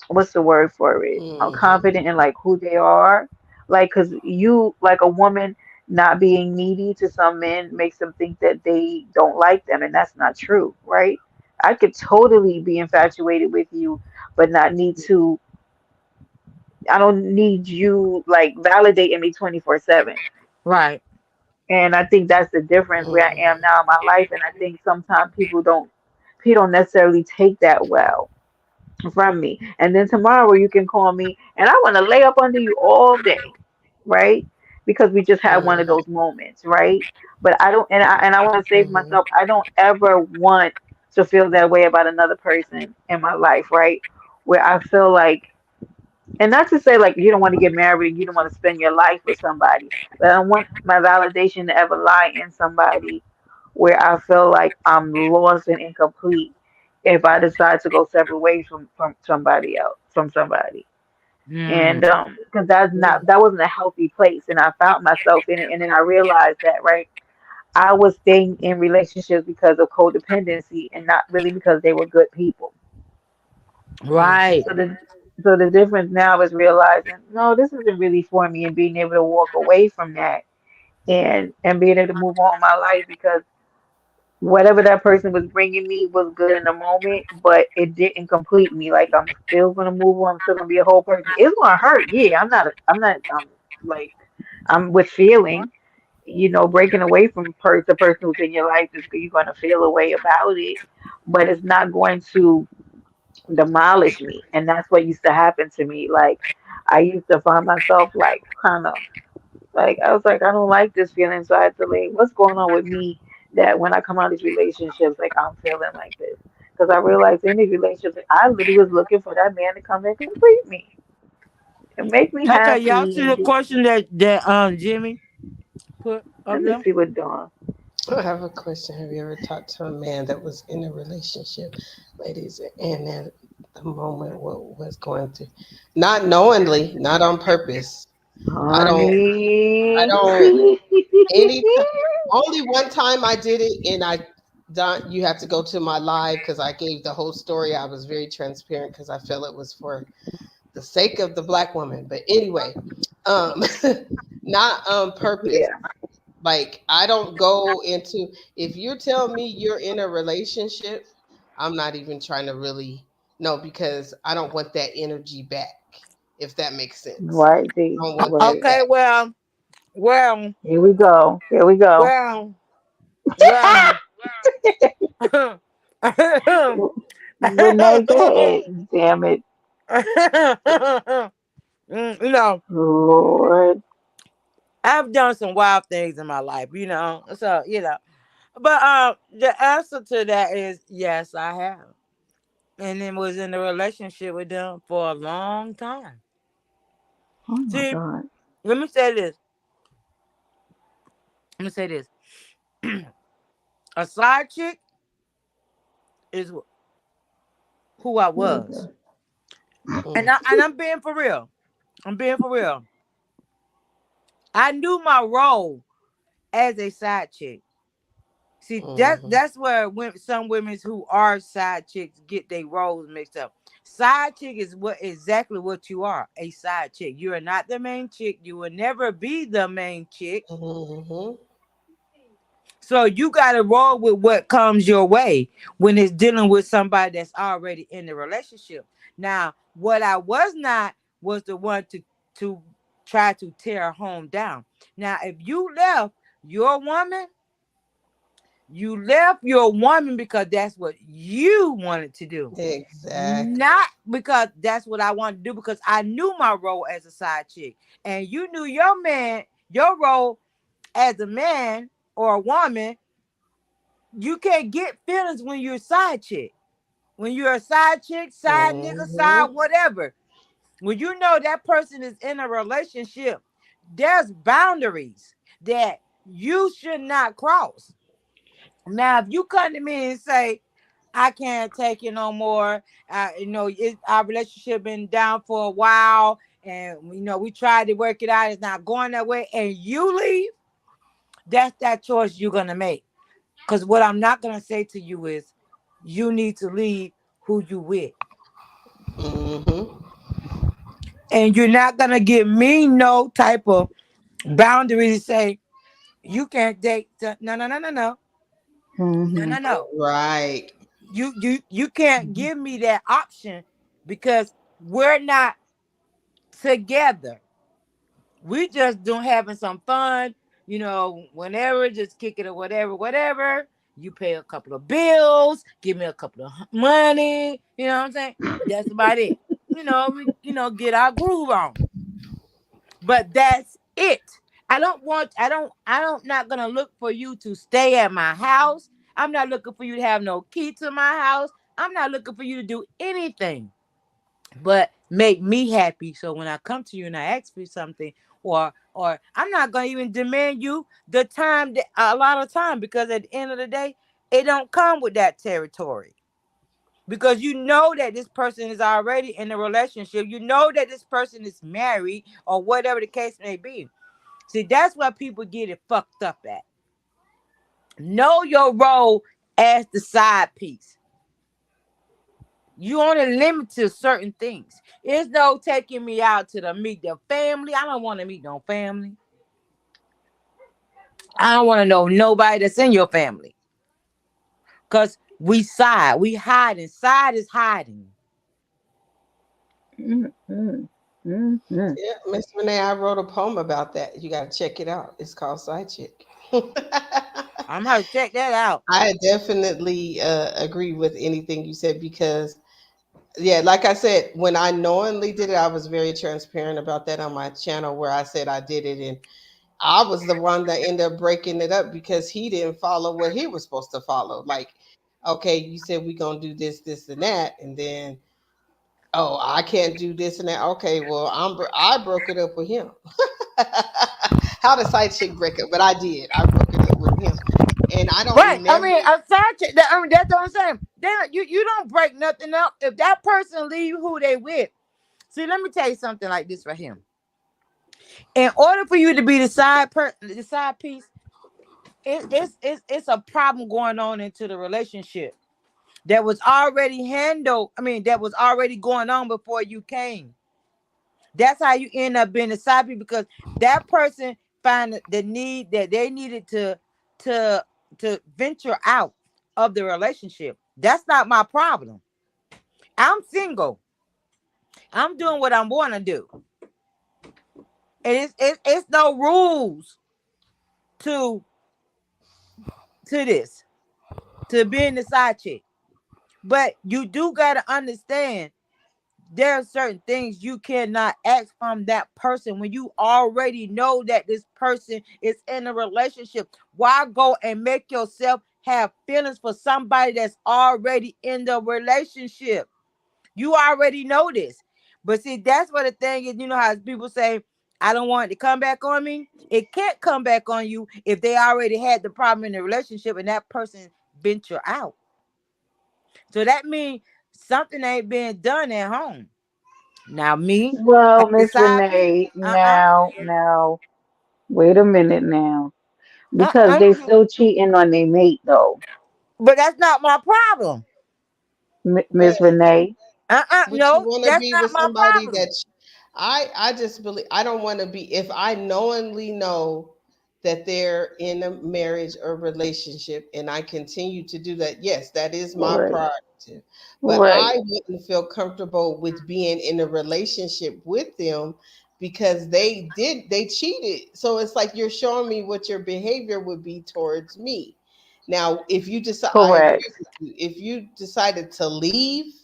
what's the word for it?
Hmm.
Confident in like who they are. Like, cause you like a woman not being needy to some men makes them think that they don't like them, and that's not true, right? I could totally be infatuated with you, but not need to. I don't need you like validating me 24/7.
Right.
And I think that's the difference where I am
Hmm.
now in my life. And I think sometimes people don't necessarily take that well from me. And then tomorrow you can call me and I want to lay up under you all day, right? Because we just had one of
Hmm.
those moments, right? But I don't, and I want to say for
Hmm.
myself, I don't ever want to feel that way about another person in my life, right? Where I feel like And not to say like you don't want to get married and you don't want to spend your life with somebody, but I don't want my validation to ever lie in somebody where I feel like I'm lost and incomplete if I decide to go separate ways from somebody else, from somebody.
Mm.
And because that wasn't a healthy place, and I found myself in it, and then I realized that, right, I was staying in relationships because of codependency and not really because they were good people.
Right.
So the difference now is realizing, no, this isn't really for me, and being able to walk away from that and being able to move on in my life because whatever that person was bringing me was good in the moment, but it didn't complete me. Like I'm still gonna move on. I'm still gonna be a whole person. It's gonna hurt. Yeah, I'm not. Like I'm with feeling. Breaking away from the person who's in your life is you're gonna feel a way about it, but it's not going to demolish me. And that's what used to happen to me. Like I used to find myself like kind of like I was like, I don't like this feeling, so I had to like, what's going on with me that when I come out of these relationships, like I'm feeling like this. Because I realized in these relationships, I literally was looking for that man to come and complete me and make me
Okay, y'all
happy
see
and
the
do.
question that Jimmy put up
Let me
there?
see what Dawn.
I have a question. Have you ever talked to a man that was in a relationship, ladies, and at the moment what was going through, not knowingly, not on purpose. I don't. I
Honey.
don't. Any. Only one time I did it, and I. Don, you have to go to my live because I gave the whole story. I was very transparent because I felt it was for the sake of the black woman. But anyway, um, not on purpose.
Yeah.
Like I don't go into if you tell me you're in a relationship, I'm not even trying to really know because I don't want that energy back. If that makes sense,
Right, D.
I don't want that
Right.
Okay,
back.
well,
Here we go. Here we go.
well, well.
Renee, go ahead. Damn it.
You know,
Lord.
I've done some wild things in my life, so but the answer to that is yes, I have. And then was in a relationship with them for a long time.
Oh my
See,
God.
let me say this. Let me say this. A side chick is who I was.
Jesus.
And
Mm,
I'm being for real. I'm being for real. I knew my role as a side chick. See,
mhm,
that's where some women who are side chicks get their roles mixed up. Side chick is exactly what you are, a side chick. You are not the main chick. You will never be the main chick.
mhm,
So you got to roll with what comes your way when it's dealing with somebody that's already in the relationship. Now, what I was not was the one to try to tear a home down. Now, if your woman, you left your woman because that's what you wanted to do.
exactly.
Not because that's what I wanted to do, because I knew my role as a side chick. And you knew your role as a man or a woman. You can't get feelings when you're a side chick. When you're a side chick, side nigga, side
Mhm,
whatever. When you know that person is in a relationship, there's boundaries that you should not cross. Now, if you come to me and say, I can't take it no more, our relationship been down for a while, and we tried to work it out, it's not going that way, and you leave, that's that choice you're gonna make. Because what I'm not gonna say to you is, you need to leave who you with,
mhm,
and you're not gonna give me no type of boundaries to say you can't date. No, no, no, no, no, no,
Mm-hmm.
no, no.
right.
You can't give me that option because we're not together. We just doing having some fun, whenever, just kick it or whatever, whatever. You pay a couple of bills, give me a couple of money, you know what I'm saying? That's about it. Get our groove on. But that's it. Not gonna look for you to stay at my house. I'm not looking for you to have no key to my house. I'm not looking for you to do anything. but make me happy. So when I come to you and I ask for something, or I'm not gonna even demand you the time that a lot of time, because at the end of the day, it don't come with that territory. Because you know that this person is already in a relationship, you know that this person is married or whatever the case may be. See, that's where people get it fucked up at. Know your role as the side piece. You only limit to certain things. It's no taking me out to meet the family. I don't want to meet no family. I don't want to know nobody that's in your family. Cause we side, we hiding. Side is hiding.
Mm, mm, mm, mm.
Yeah, Miss Renee, I wrote a poem about that. You got to check it out. It's called Side Chick.
I'm gonna check that out.
I definitely agree with anything you said because, yeah, like I said, when I knowingly did it, I was very transparent about that on my channel where I said I did it. And I was the one that ended up breaking it up because he didn't follow what he was supposed to follow. Like, okay, you said we're going to do this, this, and that. And then, oh, I can't do this and that. Okay, well, I broke it up with him. How the side chick break up? But I did. I broke it up with him. And I
Right.
don't
I
never.
mean, a side chick. I mean, that's what I'm saying. Then you don't break nothing up. If that person leave who they with. See, let me tell you something like this right here. In order for you to be the side piece, it's a problem going on into the relationship that was already handled. I mean, that was already going on before you came. That's how you end up being a side piece, because that person find the need that they needed to to venture out of the relationship. That's not my problem. I'm single. I'm doing what I want to do, and it's no rules to this, to being the side chick. But you do gotta understand there are certain things you cannot ask from that person when you already know that this person is in a relationship. Why go and make yourself have feelings for somebody that's already in the relationship? You already know this. But see, that's what the thing is. You know how people say, I don't want it to come back on me? It can't come back on you if they already had the problem in the relationship and that person venture out. So that means something ain't being done at home. Now me,
Well,
at the
Miss
side piece,
Renee,
uh-uh,
now, wait a minute now. Because
uh-uh.
they still cheating on their mate though.
But that's not my problem.
Miss
But
Renee.
would you
No,
want to
that's
be
not
with
my
somebody
problem.
that I just believe I don't want to be if I knowingly know that they're in a marriage or relationship and I continue to do that, yes, that is my
Right,
prerogative. But
right.
I wouldn't feel comfortable with being in a relationship with them because they cheated. So it's like you're showing me what your behavior would be towards me. Now, if you decide, I agree
Correct.
with you. If you decided to leave,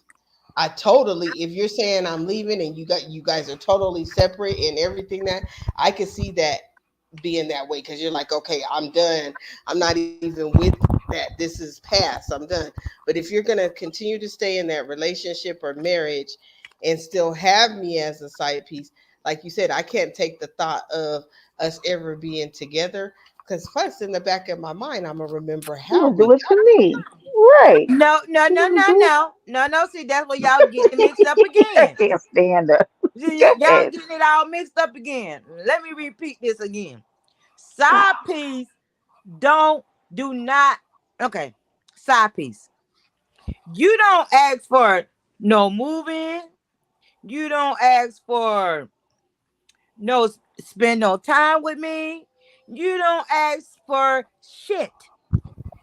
I totally, if you're saying I'm leaving and you guys are totally separate and everything, that I can see that being that way because you're like, okay, I'm done. I'm not even with that. This is past. I'm done. But if you're gonna continue to stay in that relationship or marriage and still have me as a side piece, like you said, I can't take the thought of us ever being together because plus in the back of my mind, I'm gonna remember
You
how
gonna
we
do it
got.
to me. Right.
No, no,
You
no,
gonna
no,
do it.
no. No, no. See, that's where y'all getting it mixed up
I
again.
can't stand her.
See,
Go
y'all
ahead.
getting it all mixed up again. Let me repeat this again. Side piece don't do not okay. Side piece. You don't ask for no moving. You don't ask for no spend no time with me. You don't ask for shit.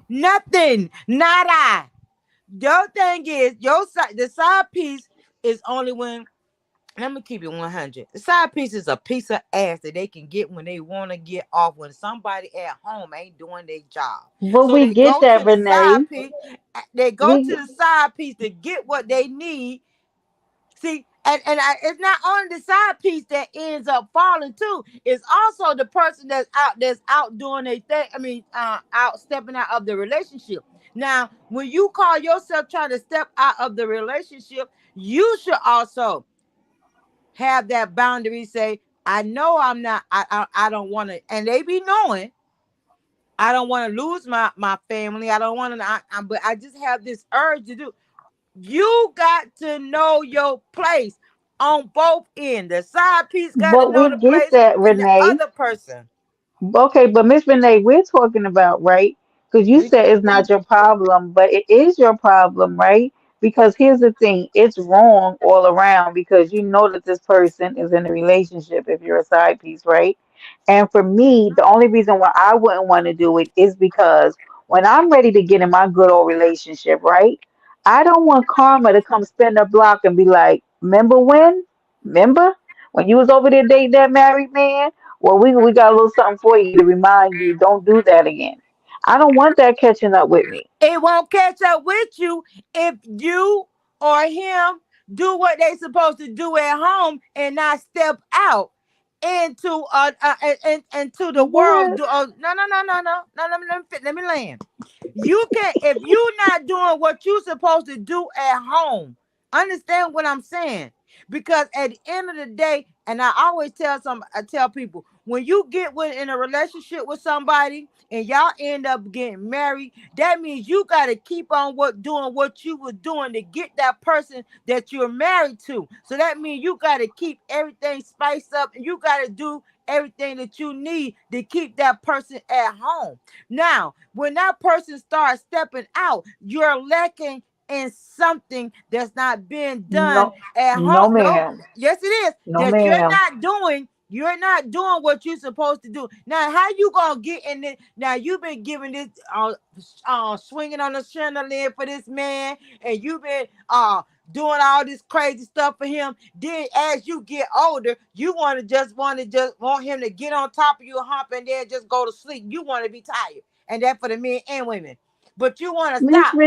Nothing. Nada. Your thing is your side. The side piece is only when. Let me keep it 100. The side piece is a piece of ass that they can get when they want to get off when somebody at home ain't doing their job.
But
So
we
they
get
go
that,
to the
Renee.
side piece. They go to
We
the side piece to get what they need. See, it's not only the side piece that ends up falling too. It's also the person that's out doing their thing. I mean, out stepping out of the relationship. Now, when you call yourself trying to step out of the relationship, you should also have that boundary. Say, I know I'm not. I don't want to, and they be knowing. I don't want to lose my family. I don't want to. But I just have this urge to do. You got to know your place on both ends. The side piece got to
But
know
we
the
get
place,
that,
and the
Renee.
other person.
Okay, but Miss Renee, we're talking about, right? Because you
We
said it's not your problem, but it is your problem, right? Because here's the thing, it's wrong all around because you know that this person is in a relationship if you're a side piece, right? And for me, the only reason why I wouldn't want to do it is because when I'm ready to get in my good old relationship, right? I don't want karma to come spin the block and be like, remember when? Remember when you was over there dating that married man? Well, we got a little something for you to remind you. Don't do that again. I don't want that catching up with me.
It won't catch up with you if you or him do what they supposed to do at home and not step out into into the world.
What?
Let me land. You can, if you not doing what you supposed to do at home. Understand what I'm saying? Because at the end of the day, and I tell people, when you get in a relationship with somebody and y'all end up getting married, that means you got to keep on doing what you were doing to get that person that you're married to. So that means you got to keep everything spiced up, and you got to do everything that you need to keep that person at home. Now, when that person starts stepping out, you're lacking in something that's not being done
No,
at home.
no,
No,
ma'am.
yes, it is.
No,
That you're
ma'am.
not doing. You're not doing what you're supposed to do. Now, how you gonna get in it? Now, you've been giving this, swinging on the chandelier for this man, and you've been doing all this crazy stuff for him. Then, as you get older, you want him to get on top of you, hump, and then just go to sleep. You want to be tired, and that for the men and women. But you want to stop.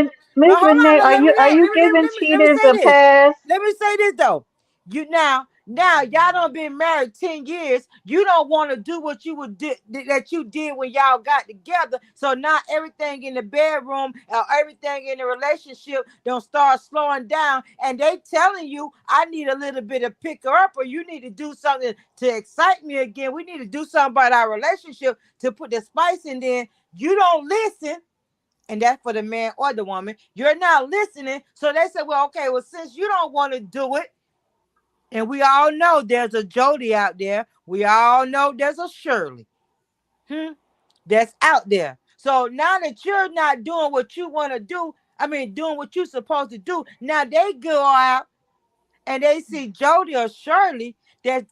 But
Miss
hold on,
Renee,
no,
are you giving
let me
cheaters
say
a
this.
pass?
Let me say this though. You now y'all don't been married 10 years. You don't want to do what you would that you did when y'all got together. So now everything in the bedroom or everything in the relationship don't start slowing down. And they telling you, I need a little bit of pick her up, or you need to do something to excite me again. We need to do something about our relationship to put the spice in there. You don't listen, and that's for the man or the woman. You're not listening. So they said, well, okay, well, since you don't want to do it, and we all know there's a Jody out there, we all know there's a Shirley that's out there. So now that you're not doing what you want to do, I mean, doing what you're supposed to do, now they go out and they see Jody or Shirley that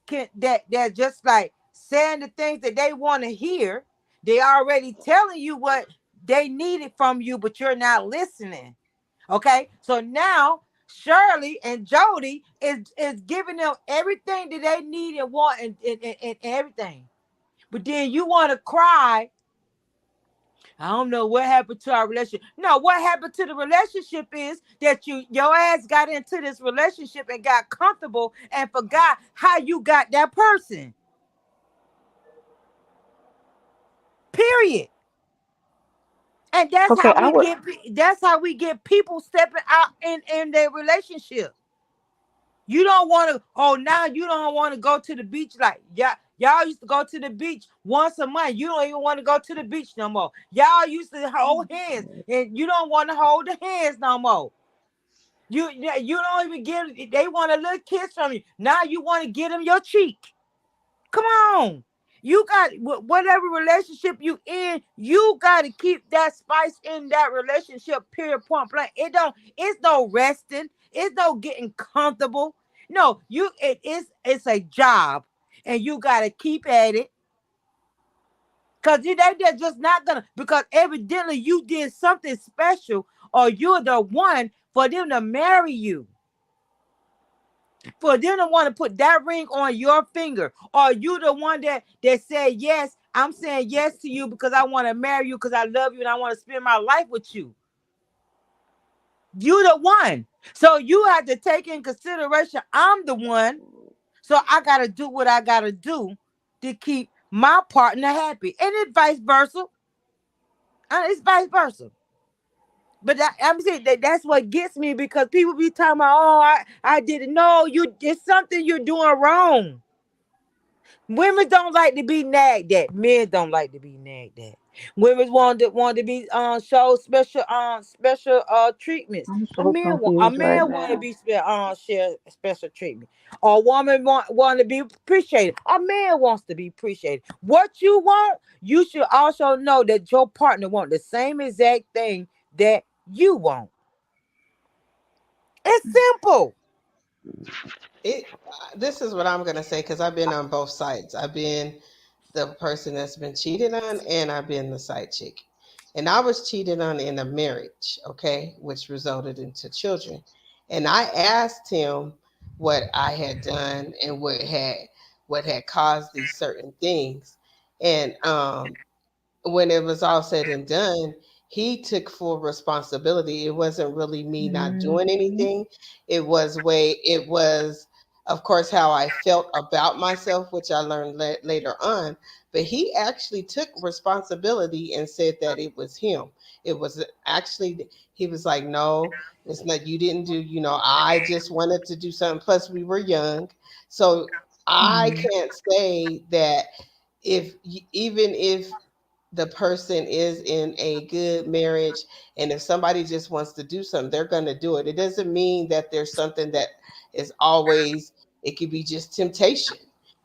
just like saying the things that they want to hear. They already telling you what they needed from you, but you're not listening. Okay, so now Shirley and Jody is giving them everything that they need and want, and everything. But then you want to cry. I don't know what happened to our relationship. No, what happened to the relationship is that your ass got into this relationship and got comfortable and forgot how you got that person. Period. And
Okay, I would.
that's how we get people stepping out in their relationship. You don't want to, oh, now you don't want to go to the beach like, yeah, y'all used to go to the beach once a month. You don't even want to go to the beach no more. Y'all used to hold hands, and you don't want to hold the hands no more. You don't even give, they want a little kiss from you. Now you want to give them your cheek. Come on. You got whatever relationship you in, you got to keep that spice in that relationship, period, point blank. It's no resting, it's no getting comfortable. No, it's a job, and you got to keep at it. Because they're just not gonna, because evidently you did something special, or you're the one for them to marry you, for them to want to put that ring on your finger, or you the one that said yes, I'm saying yes to you because I want to marry you, because I love you and I want to spend my life with you. You the one. So you have to take in consideration, I'm the one, so I gotta do what I gotta do to keep my partner happy. And it's vice versa. It's vice versa. But I'm saying that's what gets me because people be talking about, oh, I didn't know you. It's something you're doing wrong. Women don't like to be nagged at. Men don't like to be nagged at. Women want to be show special treatments.
I'm so
A
confused right
man want to
now.
be share special treatment. A woman want to be appreciated. A man wants to be appreciated. What you want, you should also know that your partner want the same exact thing that you want. It's simple.
It. This is what I'm gonna say because I've been on both sides. I've been the person that's been cheated on, and I've been the side chick. And I was cheated on in a marriage, okay, which resulted into children. And I asked him what I had done and what had caused these certain things. And when it was all said and done, he took full responsibility. It wasn't really me not doing
Mhm.
anything. It was, of course, how I felt about myself, which I learned later on. But he actually took responsibility and said that it was him. It was actually, he was like, no, it's not, you didn't do, I just wanted to do something. Plus, we were young. So I
Mhm.
can't say that even if the person is in a good marriage and if somebody just wants to do something they're going to do it. It doesn't mean that there's something that is always, it could be just temptation.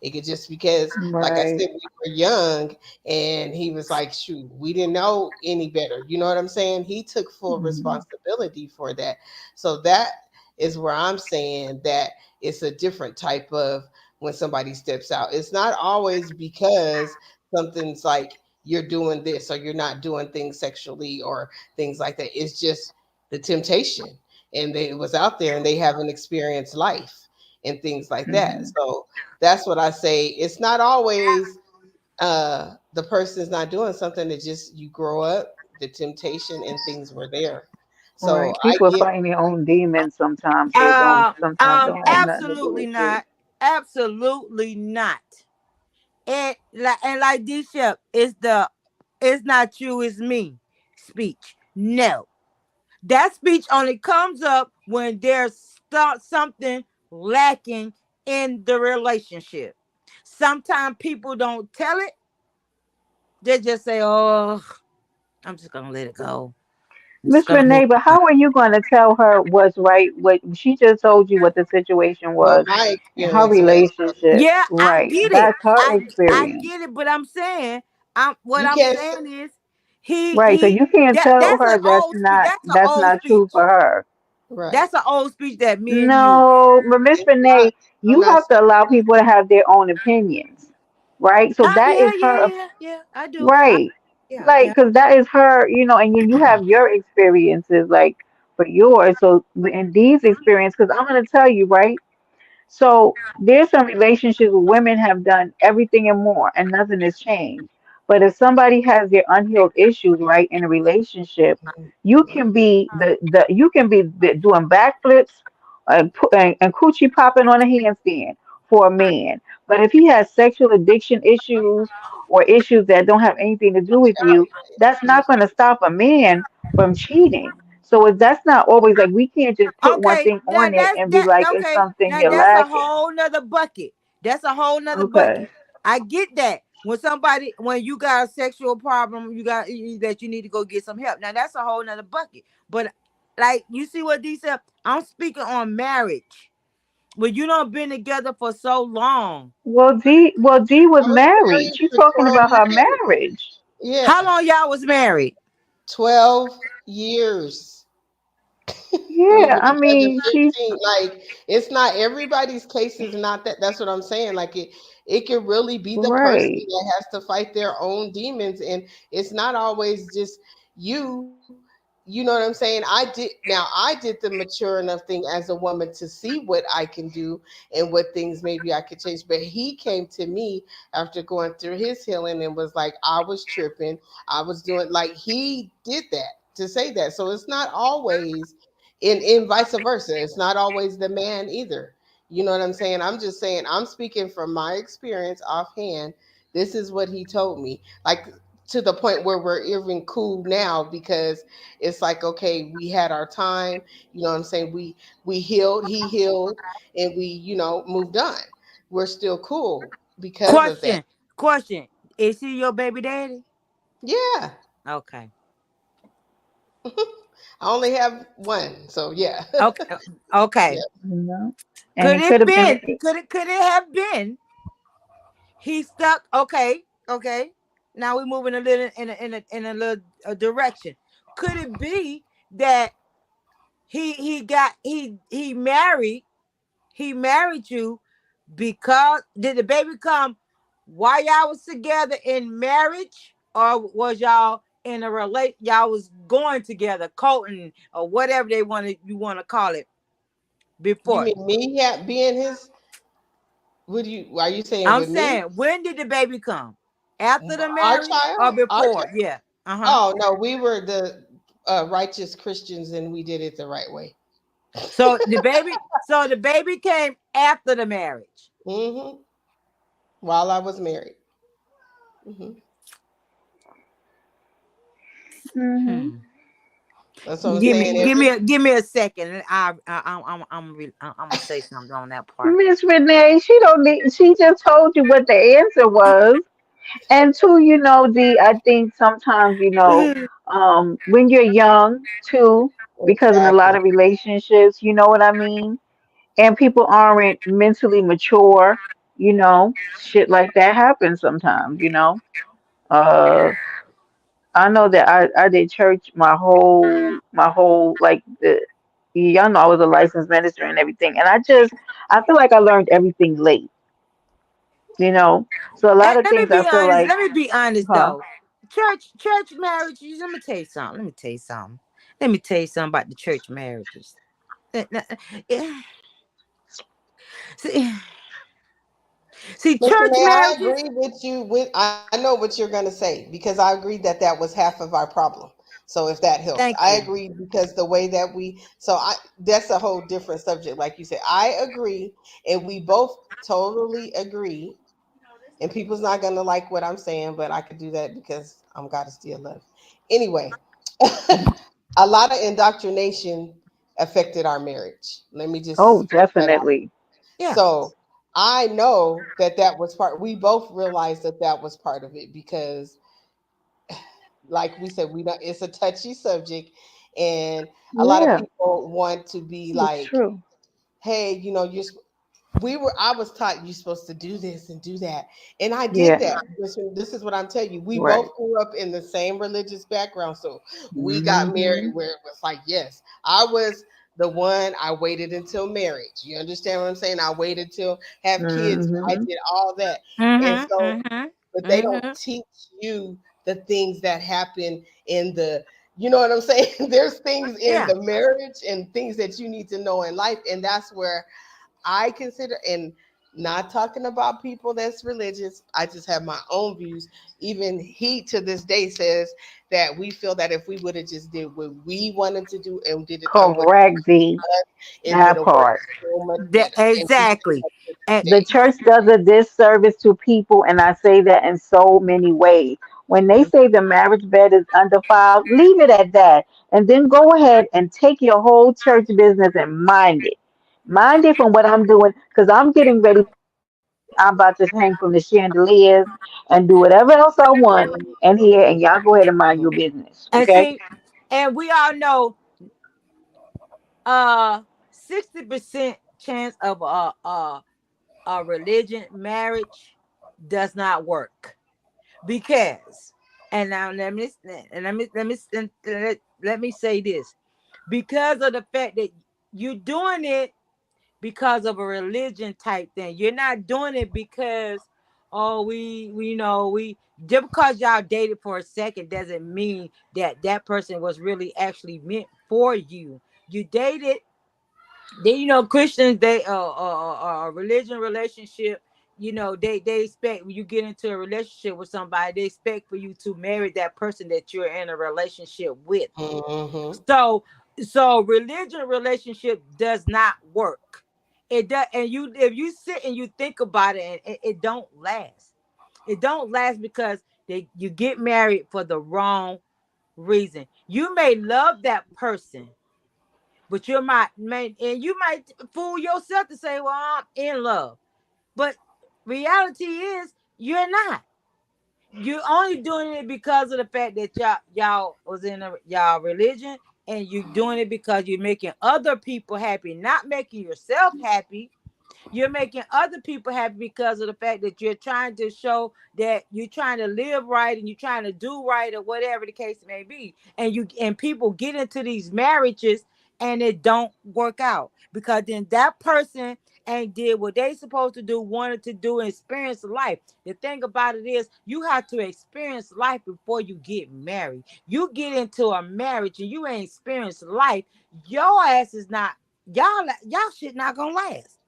It could just because, like I
Right.
said, we were young and he was like, shoot, we didn't know any better, you know what I'm saying? He took full
Mhm.
responsibility for that. So that is where I'm saying that it's a different type of, when somebody steps out, it's not always because something's like you're doing this or you're not doing things sexually or things like that. It's just the temptation. And they was out there and they haven't experienced life and things like that.
Mhm.
So that's what I say. It's not always the person's not doing something, that just you grow up, the temptation and things were there. So
Right.
I
People are
get
fighting their own demons sometimes, so it don't sometimes don't have nothing to do
Absolutely
with you.
not. Absolutely not. And like this ship is the it's not you, it's me speech. No. That speech only comes up when there's something lacking in the relationship. Sometimes people don't tell it. They just say, "Oh, I'm just gonna let it go. I'm just
Miss
gonna move
Renee, but
on."
how are you going to tell her what's right? What she just told you what the situation
what
was
my
in her
experience was.
relationship.
Yeah, I
Right.
get it.
That's her
I
experience.
get it. But I'm saying, what
You
I'm
can't
saying is, he
Right. So
he
you can't tell
that's an
her
old speech. That's an
that's
old
not true
speech.
for her.
right.
That's an old speech that men use.
No, but Miss
It's not.
Renee,
I'm
you
not.
have to allow people to have their own opinions. Right. So
Oh
that
yeah,
is
yeah,
her.
yeah, yeah. I do.
Right.
Yeah,
Like,
yeah.
because that is her, and then you have your experiences, like, for yours. So, in these experiences, because I'm going to tell you, right? So there's some relationships where women have done everything and more, and nothing has changed. But if somebody has their unhealed issues, right, in a relationship, you can be doing backflips and coochie popping on a handstand for a man. But if he has sexual addiction issues or issues that don't have anything to do with you, that's not going to stop a man from cheating. So that's not always like we can't just put one
Okay,
thing
now
on it
that's
and be
that.
like it's
Okay,
something
now
you're
that's a
lacking.
whole nother bucket. That's a whole nother
Okay.
bucket. I get that. When you got a sexual problem, that you need to go get some help. Now that's a whole nother bucket. But like you see what D said, I'm speaking on marriage. When you don't been together for so long.
Well, D was
I was
married.
married
She's
for
talking
12
about her
years.
marriage.
Yeah,
How long y'all was married?
12 years. We
Yeah,
were
I
together
mean, she's
15. Like, it's not everybody's case is not that. That's what I'm saying. Like, it can really be the person
right.
that has to fight their own demons. And it's not always just you. You know what I'm saying? I did the mature enough thing as a woman to see what I can do and what things maybe I could change. But he came to me after going through his healing and was like, I was tripping. I was doing, like, he did that to say that. So it's not always in vice versa. It's not always the man either. You know what I'm saying? I'm just saying, I'm speaking from my experience offhand. This is what he told me. Like, to the point where we're even cool now because it's like, okay, we had our time, you know what I'm saying? We healed, he healed, and we, moved on. We're still cool because of that.
Question. Is he your baby daddy?
Yeah.
Okay.
I only have one, so yeah.
Okay. Okay.
Yeah.
You know, and
Could
it could
it
have been.
been? Could it have been? He stuck. Okay. Okay. Now we're moving a little in a little direction. Could it be that he married you because did the baby come while y'all was together in marriage, or was y'all in a y'all was going together, courting or whatever you want to call it
You
before?
mean me being his? What are you saying
I'm
with me?
saying, when did the baby come? After the
Our
marriage or
child? Our
before?
child?
Yeah. Uh-huh.
Oh no, we were the righteous Christians and we did it the right way.
So the baby came after the marriage.
Hmm. While I was married. Hmm.
Hmm.
Hmm.
That's what I'm
Give me
saying.
give
Every
me a give me a second. And I'm gonna say something on that part.
Miss Renee, she don't need. She just told you what the answer was. And two, I think sometimes, when you're young too, because in a lot
exactly.
of relationships, you know what I mean? And people aren't mentally mature, shit like that happens sometimes. Uh, I know that I did church my whole like y'all know I was a licensed minister and everything. And I feel like I learned everything late, you know. So a lot
And
of things I feel like,
let me be honest
huh?
though. Church marriages. Let me tell you something. About the church marriages. Yeah. See, see,
Mr.
church
May, I
marriages.
agree with you. I know what you're going to say because I agree that that was half of our problem. So if that helps,
Thank
I
you.
agree because the way that that's a whole different subject. Like you said, I agree, and we both totally agree. And people's not going to like what I'm saying, but I could do that because I'm God is still love. Anyway, a lot of indoctrination affected our marriage. Let me
Oh,
just put that out.
definitely.
Yeah.
So I know that that was part. We both realized that that was part of it because, like we said, we don't. It's a touchy subject, and a lot of
Yeah,
people want to be
it's
like,
true.
"Hey, I was taught you're supposed to do this and do that, and I did
Yeah,
that." This is what I'm telling you. We
right.
both grew up in the same religious background, so we got married
Hmm.
where it was like, yes, I was the one. I waited until marriage. You understand what I'm saying? I waited till have kids. I
Hmm.
did all that, and
Mm-hmm.
so,
Mm-hmm.
but they don't
Mm-hmm.
teach you the things that happen in the. You know what I'm saying? There's things in
Yeah.
the marriage and things that you need to know in life, and that's where I consider, and not talking about people that's religious, I just have my own views. Even he to this day says that we feel that if we would have just did what we wanted to do and did it the way
Correct, V.
it would
That
have worked
part.
so much better. And we say
Exactly.
that to this
And
The
day.
church does a disservice to people, and I say that in so many ways. When they
Mhm.
say the marriage bed is undefiled, leave it at that. And then go ahead and take your whole church business and mind it. Mind it from what I'm doing, because I'm getting ready. I'm about to hang from the chandeliers and do whatever else I want in here, and y'all go ahead and mind your business.
and
Okay?
see, and we all know 60% chance of a religion marriage does not work because, and now let me say this, because of the fact that you're doing it because of a religion type thing. You're not doing it because, oh, we know we just because y'all dated for a second doesn't mean that that person was really actually meant for you. You dated. Then Christians, they a religion relationship. They expect when you get into a relationship with somebody, they expect for you to marry that person that you're in a relationship with.
Mhm.
So religion relationship does not work. It does, and if you sit and you think about it, and it don't last. It don't last because You get married for the wrong reason. You may love that person, but you might fool yourself to say, "Well, I'm in love," but reality is you're not. You're only doing it because of the fact that y'all was in y'all religion, and you're doing it because you're making other people happy, not making yourself happy. You're making other people happy because of the fact that you're trying to show that you're trying to live right and you're trying to do right or whatever the case may be. And people get into these marriages and it don't work out because then that person ain't did what they supposed to do, wanted to do, and experience life. The thing about it is you have to experience life before you get married. You get into a marriage and you ain't experienced life, your ass is not y'all shit not gonna last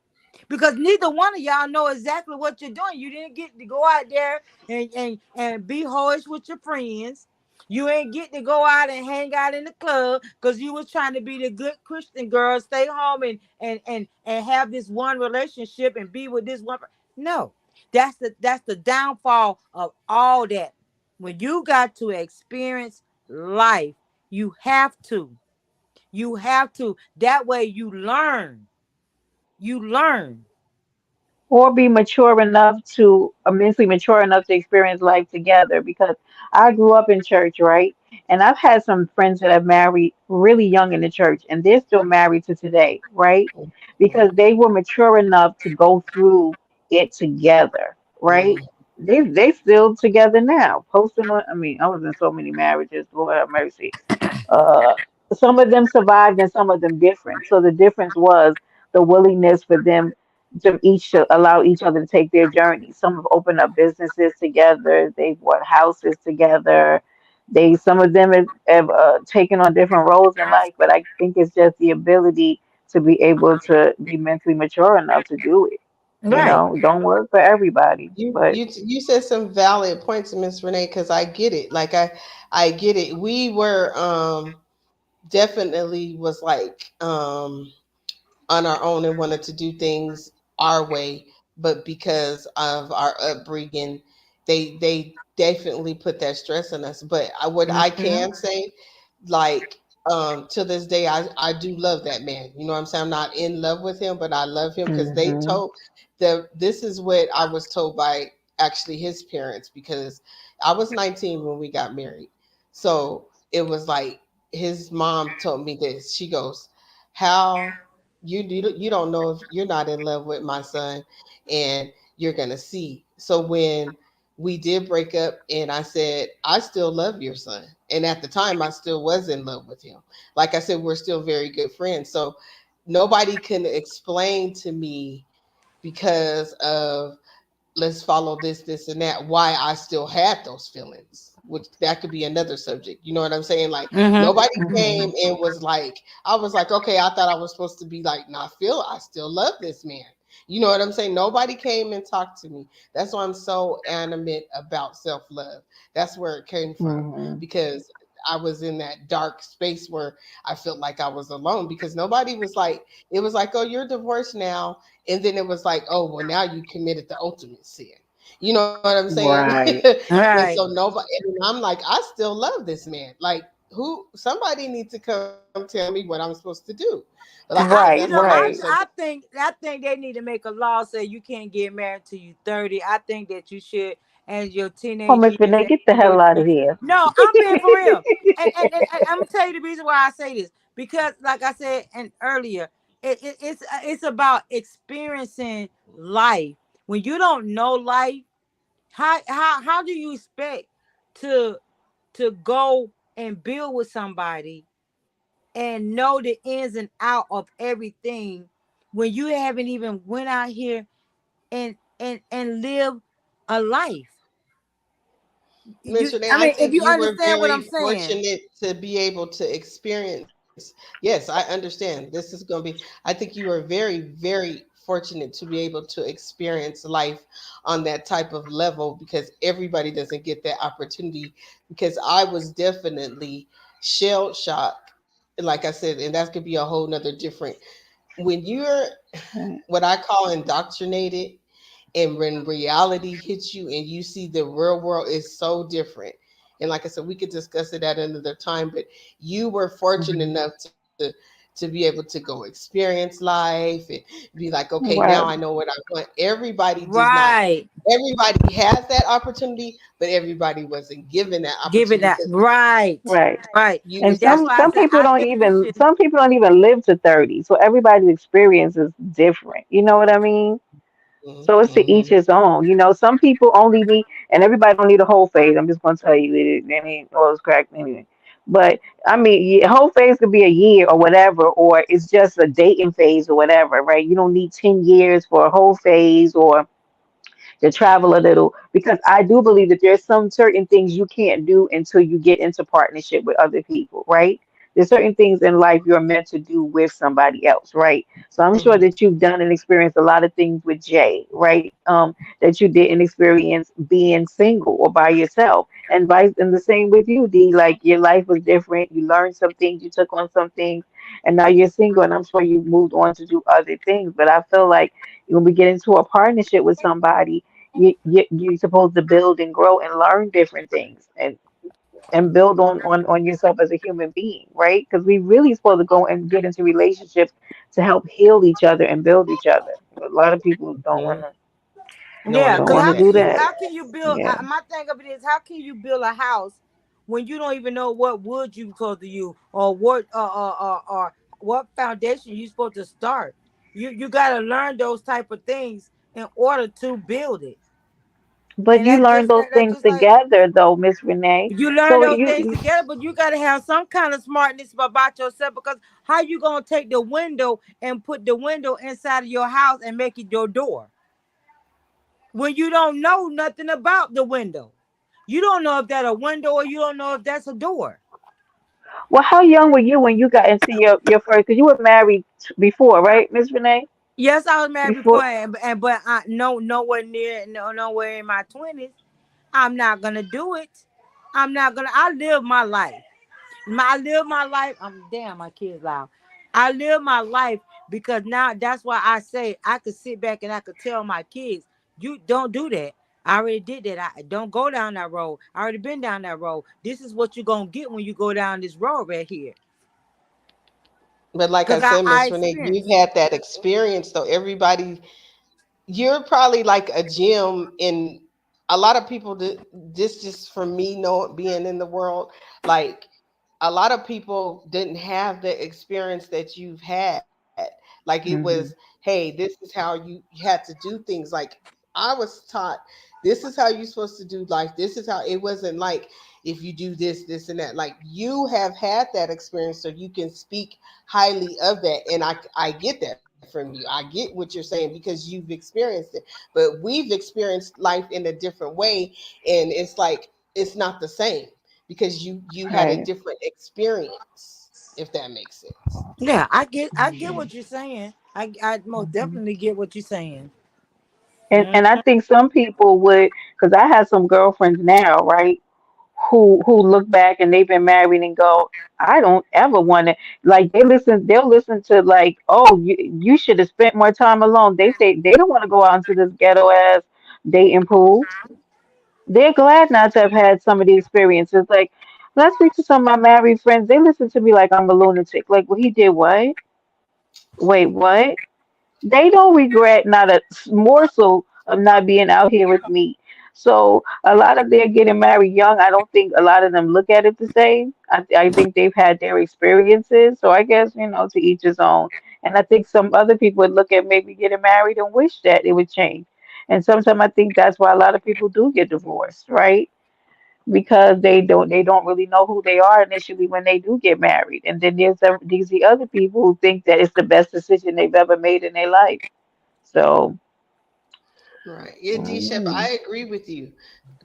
because neither one of y'all know exactly what you're doing. You didn't get to go out there and be hoish with your friends. You ain't get to go out and hang out in the club because you was trying to be the good Christian girl, stay home and have this one relationship and be with this one. No, that's the downfall of all that. When you got to experience life, you have to. You have to. That way you learn. You learn.
Or be mature enough to immensely mature enough to experience life together. Because I grew up in church, right? And I've had some friends that have married really young in the church, and they're still married to today, right? Because they were mature enough to go through it together, right?
Mhm.
They still together now, posting on. I mean, I was in so many marriages. Lord have mercy. Uh, some of them survived and some of them different. So the difference was the willingness for them to each to allow each other to take their journey. Some have opened up businesses together. They've bought houses together. Some of them have taken on different roles in life. But I think it's just the ability to be able to be mentally mature enough to do it.
Right.
Don't work for everybody, but
You said some valid points, Miss Renee, because I get it. Like I get it. We were definitely was like on our own and wanted to do things our way, but because of our upbringing, they definitely put that stress on us. But what I
Mm-hmm.
can say, like to this day, I do love that man. You know what I'm saying? I'm not in love with him, but I love him because they
hmm
told this is what I was told by actually his parents, because I was 19 when we got married. So it was like his mom told me this. She goes, how you don't know if you're not in love with my son, and you're gonna see. So when we did break up, and I said I still love your son, and at the time I still was in love with him. Like I said, we're still very good friends. So nobody can explain to me, because of let's follow this and that, why I still had those feelings, which that could be another subject. You know what I'm saying? Like
Mm-hmm.
nobody came
hmm
and was like, I was like, okay, I thought I was supposed to be like, no, I still love this man. You know what I'm saying? Nobody came and talked to me. That's why I'm so animate about self-love. That's where it came from,
hmm
because I was in that dark space where I felt like I was alone, because nobody was like, it was like, oh, you're divorced now, and then it was like, oh, well, now you committed the ultimate sin. You know what I'm saying?
right,
And so
Right.
nobody, and I'm like, I still love this man. Like, somebody needs to come tell me what I'm supposed to do. Like, that's
I,
another
you
right,
know, I,
subject.
right.
I think, I think they need to make a law say you can't get married till you 30. I think that you should, as your
Oh,
teenage
Miss
years
Renee,
and
get the
in your
hell out of
youth.
here.
No, I'm being for real. And I'm gonna tell you the reason why I say this because, like I said and earlier, it's about experiencing life. When you don't know life, how do you expect to go and build with somebody and know the ins and out of everything when you haven't even went out here and live a life?
Miss Renee,
I
I
mean, if
think
you
you were
understand what
very
I'm saying.
fortunate to be able to experience. Yes, I understand. This is going to be, I think you were very, very fortunate to be able to experience life on that type of level, because everybody doesn't get that opportunity. Because I was definitely shell shocked, like I said, and that could be a whole nother different. When you're
Right.
what I call indoctrinated, And when reality hits you and you see the real world is so different. And like I said, we could discuss it at another time, but you were fortunate
Mhm.
enough to be able to go experience life and be like, okay, now I
Right.
know what I want. Everybody does not,
Right.
everybody has that opportunity, but everybody wasn't given that
Give it
opportunity
that.
because
Right.
Right.
Right.
you
And
And that's
that's
some
why I
some
said
people
I
don't
think we
even
should.
some people don't even live to 30. So everybody's experience is different. You know what I mean? So it's to each
mm-hmm.
his own. You know, some people only need, and everybody don't need a whole phase. I'm just gonna tell you, it ain't all it's cracked anyway. But I mean, whole phase could be a year or whatever, or it's just a dating phase or whatever, right? You don't need 10 years for a whole phase or to travel a little, because I do believe that there's some certain things you can't do until you get into partnership with other people, right? There's certain things in life you're meant to do with somebody else, right? So I'm sure
Mm-hmm.
that you've done and experienced a lot of things with Jay, right? That you didn't experience being single or by yourself. And vice and the same with you, D. Like your life was different. You learned some things, you took on some things, and now you're single, and I'm sure you moved on to do other things. But I feel like when we get into a partnership with somebody, you're supposed to build and grow and learn different things and build on yourself as a human being, right? Because we really supposed to go and get into relationships to help heal each other and build each other. A lot of people
Mm-hmm. Don't want
Yeah,
to
don't
because
do
want to
how
do
can
that.
you
that.
build?
Yeah.
My thing of it is, how can you build a house when you don't even know what wood you supposed to use, or what or what foundation you supposed to start? You got to learn those type of things in order to build it,
But
and
you learn those
that's
things
just like
together though, Miss Renee.
you learn
So
those things
you
together. But you got to have some kind of smartness about yourself, because how you gonna take the window and put the window inside of your house and make it your door when you don't know nothing about the window? You don't know if that's a window or you don't know if that's a door.
well, how young were you when you got into your first? Because you were married before, right, Miss Renee?
Yes, I was married before,
Before.
and but I no nowhere near nowhere in my 20s. I'm not gonna do it. I'm not gonna. I live my life. I live my life. I'm damn. My kids loud. I live my life because now that's why I say I could sit back and I could tell my kids, you don't do that. I already did that. I don't go down that road. I already been down that road. This is what you're gonna get when you go down this road right here.
But like I
Cause
said,
I
Miss Renee,
experienced.
you've had that experience. So everybody, you're probably like a gym in a lot of people. This just from me, know being in the world, like a lot of people didn't have the experience that you've had. Like it was,
Hmm.
hey, this is how you had to do things. Like I was taught, this is how you're supposed to do life. This is how it wasn't like if you do this, this, and that. Like you have had that experience, so you can speak highly of that. And I get that from you. I get what you're saying because you've experienced it. But we've experienced life in a different way, and it's like it's not the same because you had a
Right.
different experience, if that makes sense.
Yeah, I get
Mhm.
what you're saying. I most
Mhm.
definitely get what you're saying.
And I
Mhm.
think some people would, because I have some girlfriends now, right? Who look back and they've been married and go, I don't ever want to, like they'll listen to like, oh, you should have spent more time alone. They say they don't want to go out into this ghetto ass dating pool. They're glad not to have had some of the experiences. Like, when I speak to some of my married friends, they listen to me like I'm a lunatic. Like, well, he did what? Wait, what? They don't regret not a morsel of not being out here with me. So a lot of their getting married young, I don't think a lot of them look at it the same. I think they've had their experiences. So I guess, to each his own. And I think some other people would look at maybe getting married and wish that it would change. And sometimes I think that's why a lot of people do get divorced, right? Because they don't really know who they are initially when they do get married. And then there's the other people who think that it's the best decision they've ever made in their life. So,
Right. Yeah, D Shep,
mm,
I agree with you.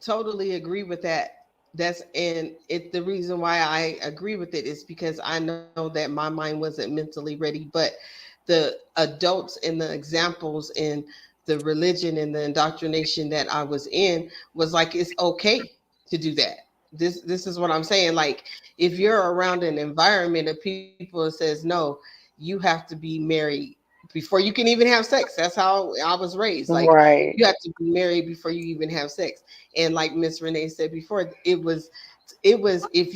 Totally agree with that. That's and it the reason why I agree with it is because I know that my mind wasn't mentally ready, but the adults and the examples and the religion and the indoctrination that I was in was like it's okay to do that. This is what I'm saying. Like if you're around an environment of people that says no, you have to be married before you can even have sex. That's how I was raised. Like
Right.
you have to be married before you even have sex. And like Miss Renee said before, it was if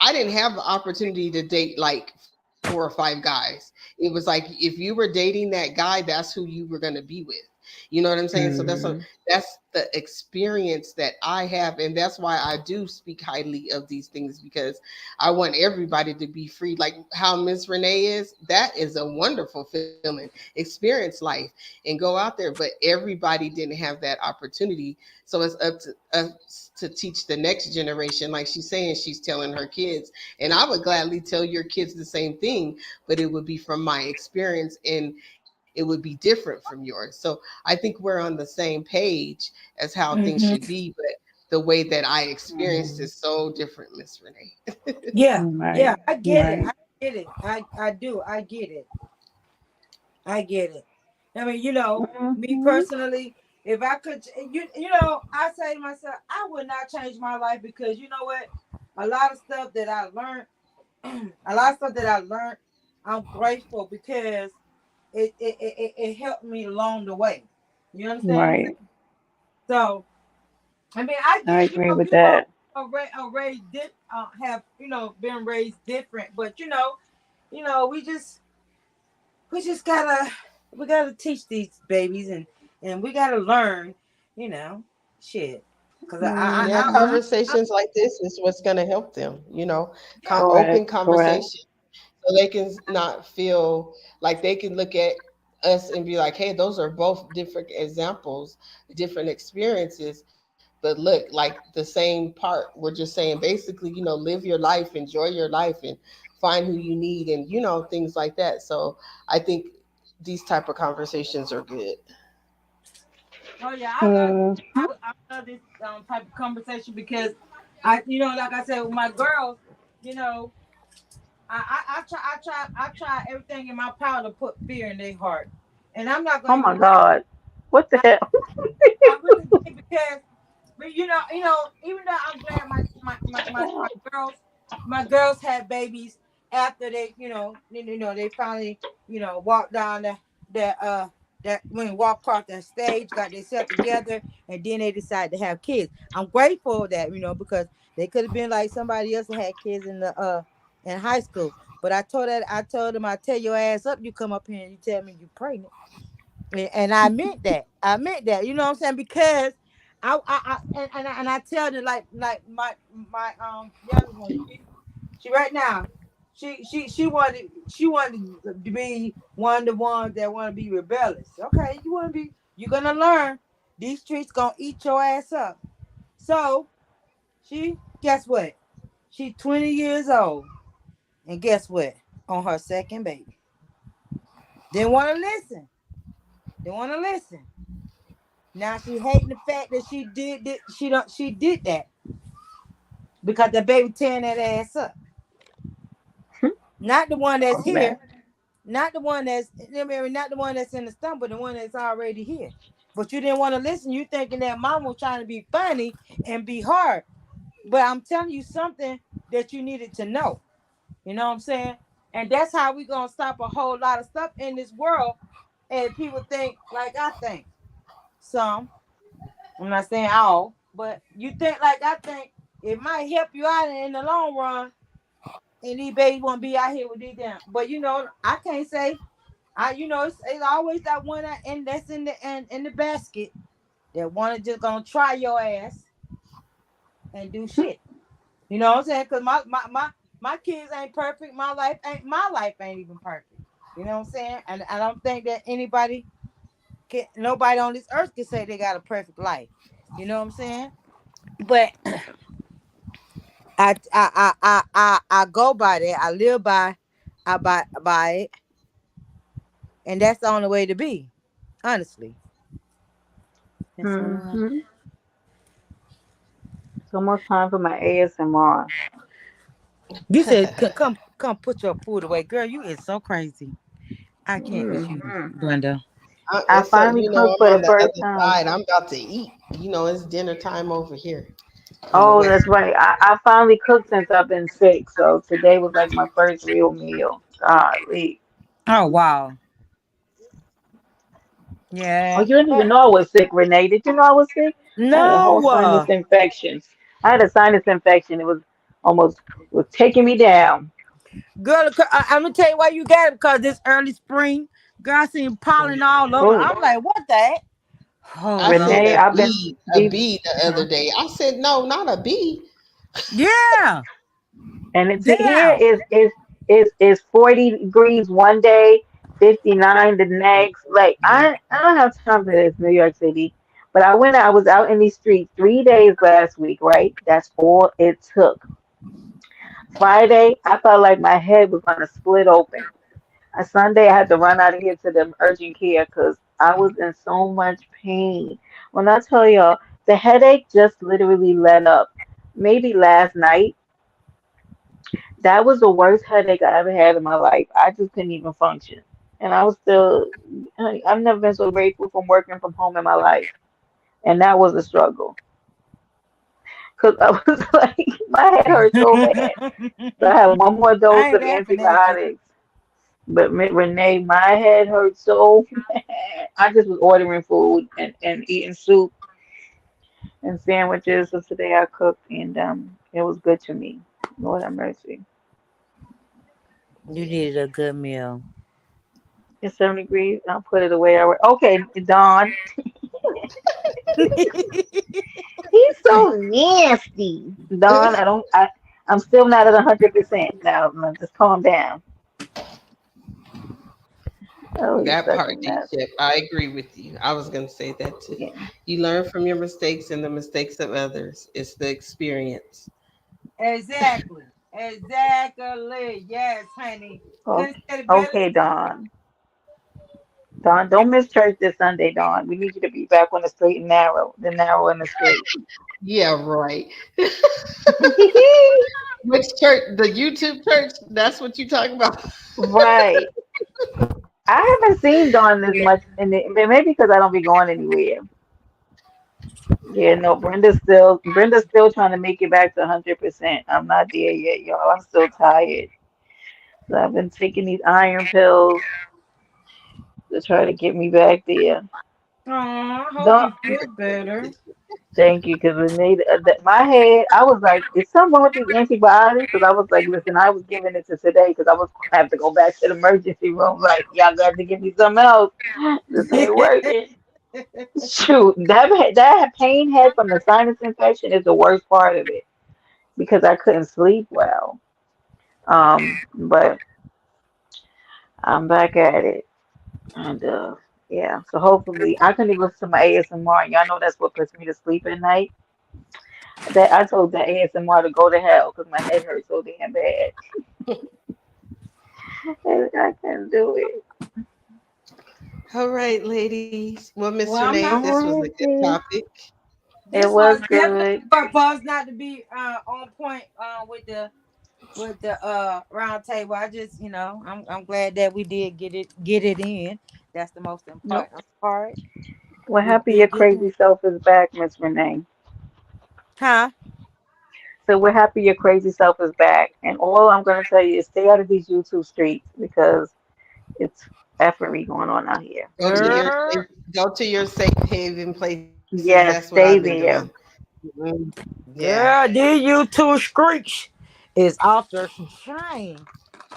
I didn't have the opportunity to date like 4 or 5 guys. It was like if you were dating that guy, that's who you were going to be with. You know what I'm saying? So
Mm.
that's the experience that I have, and that's why I do speak highly of these things, because I want everybody to be free. Like how Miss Renee is, that is a wonderful feeling. Experience life and go out there, but everybody didn't have that opportunity. So it's up to us to teach the next generation. Like she's saying, she's telling her kids, and I would gladly tell your kids the same thing, but it would be from my experience and it would be different from yours. So I think we're on the same page as how things should
Hmm.
be, but the way that I experienced
Mhm.
is so different, Miss Renee.
Yeah, yeah,
Right.
I get it.
Right.
I get it. I do. I get it. I get it. I mean, you know, me
Mhm.
personally, if I could, you know, I say to myself, I would not change my life because you know what? A lot of stuff that I learned, a lot of stuff that I learned, I'm grateful because it helped me along the way. You understand what I'm
Right.
saying? So, I mean, I
I
get, you
agree
know,
with
people
that.
are raised, have, you know, been raised different, but you know, we just we gotta teach these babies and we gotta learn, you know, shit. Cause
Yeah,
Mhm.
I
conversations like this is what's going to help them,
yeah.
open
Correct. Correct.
conversation, so they can not feel like they can look at us and be like, hey, those are both different examples, different experiences. But look, like the same part, we're just saying basically, live your life, enjoy your life, and find who you need, and things like that. So I think these type of conversations are good.
Oh yeah,
Mhm.
I love this type of conversation because I, like I said with my girls, you know, I try everything in my power to put fear in their heart, and I'm not
Oh
gonna
my
even lie.
God. What the hell?
I really did because, but even though I'm glad my girls had babies after they finally walked down that when walk across that stage, got themselves together, and then they decided to have kids. I'm grateful that because they could have been like somebody else that had kids in high school. But I told them I tell your ass up, you come up here and you tell me you pregnant. And I meant that. I meant that. You know what I'm saying? Because I tell them like my youngest one. She right now. She wanted to be one of the ones that want to be rebellious. Okay, you're gonna learn. These streets gonna eat your ass up. So guess what? She 20 years old, and guess what? On her second baby. Didn't want to listen. Didn't want to listen. Now she hating the fact that she did that because the baby tearing that ass up. Not the one that's
Man.
here, not the one not the one that's in the stump, but the one that's already here. But you didn't want to listen. You thinking that mom was trying to be funny and be hard. But I'm telling you something that you needed to know. You know what I'm saying? And that's how we gonna stop a whole lot of stuff in this world. And people think like I think. Some. I'm not saying all, but you think like I think, it might help you out in the long run. And these babies won't be out here with these damn. But I can't say. It's always that one and that's in the basket that wanna just gonna try your ass and do shit. You know what I'm saying? Cause my kids ain't perfect. My life ain't even perfect. You know what I'm saying? And I don't think that nobody on this earth can say they got a perfect life. You know what I'm saying? But I go by that. I live by it, and that's the only way to be. Honestly, that's the only way.
Hmm. It's almost time for my ASMR.
You said come put your food away, girl. You is so crazy. I can't with you,
Hmm.
Brenda.
I
And so,
finally cooked
I'm
for
on
the
the
first
other
time.
side. I'm about to eat. It's dinner time over here on the
Oh,
west.
that's right. I finally cooked since I've been sick. So today was like my first real meal. Golly.
Oh wow. Yeah.
Oh, you didn't even know I was sick, Renee. Did you know I was sick? I had a whole
No.
sinus infection. I had a sinus infection. It was almost it was taking me down.
Girl, I'm gonna tell you why you got it because this early spring, girl, I seen pollen all over.
Oh,
I'm like, what the heck? Oh
I said
Lord.
Renee, I've been
a
these.
bee the
Uh-huh.
other day. I said, no, not a bee.
Yeah.
And it's here
Damn.
is 40 degrees one day, 59 the next. Like I don't have time for this, New York City. But I was out in these streets 3 days last week, right? That's all it took. Friday, I felt like my head was gonna split open. Sunday, I had to run out of here to the urgent care because I was in so much pain. When I tell y'all, the headache just literally let up. Maybe last night, that was the worst headache I ever had in my life. I just couldn't even function. And I was still, I've never been so grateful from working from home in my life. And that was a struggle. Because I was like, my head hurt so bad. So I had one more dose
I ain't
of
laughing at you.
antibiotics. But Renee, my head hurt so bad. I just was ordering food and eating soup and sandwiches. So today I cooked and it was good to me. Lord have mercy.
You needed a good meal.
It's 70 degrees. I'll put it away. Okay, Don. He's so nasty. Don, I'm still not at 100% now. Just calm down. Oh, he's
That
such a
part, D
mess.
Chip, I agree with you. I was going to say that too.
Yeah.
You learn from your mistakes and the mistakes of others. It's the experience.
Exactly. Exactly. Yes, honey.
Okay,
Couldn't say it better.
okay, Don. Don, don't miss church this Sunday, Don. We need you to be back on the straight and narrow, the narrow and the straight.
Yeah, right. Which church? The YouTube church? That's what you talking about?
Right. I haven't seen Dawn this much, maybe because I don't be going anywhere. Yeah, no, Brenda's still trying to make it back to 100%. I'm not there yet, y'all. I'm still tired. So I've been taking these iron pills to try to get me back there.
Oh, I hope
Don't
you feel better.
thank you, because it made my head. I was like, "Is something wrong with these antibiotics?" Because I was like, "Listen, I was giving it to today because I was gonna have to go back to the emergency room. Like, y'all got to give me something else. This ain't working." Shoot, that pain head from the sinus infection is the worst part of it because I couldn't sleep well. But I'm back at it, and yeah. So hopefully, I can even listen to my ASMR. Y'all know that's what puts me to sleep at night. That I told that ASMR to go to hell because my head hurts so damn bad. I can't do it.
All right, ladies. Well, Miss
Well, I'm
Renee,
not.
All
this was a
right,
good
sis.
topic.
It
This
was
was definitely
good.
for us not to be on point with the round table. I just I'm glad that we did get it in. That's the most
Nope.
important part.
We're
We
happy your
did get it in.
crazy self is back, Miss Renee.
Huh?
So we're happy your crazy self is back. And all I'm gonna tell you is stay out of these YouTube streets because it's effery going on out here.
Go to your
Girl,
go to your safe haven places. That's what
Yes,
I've been
stay
doing.
there.
Mhm. Yeah.
girl, these YouTube screech is off the chain.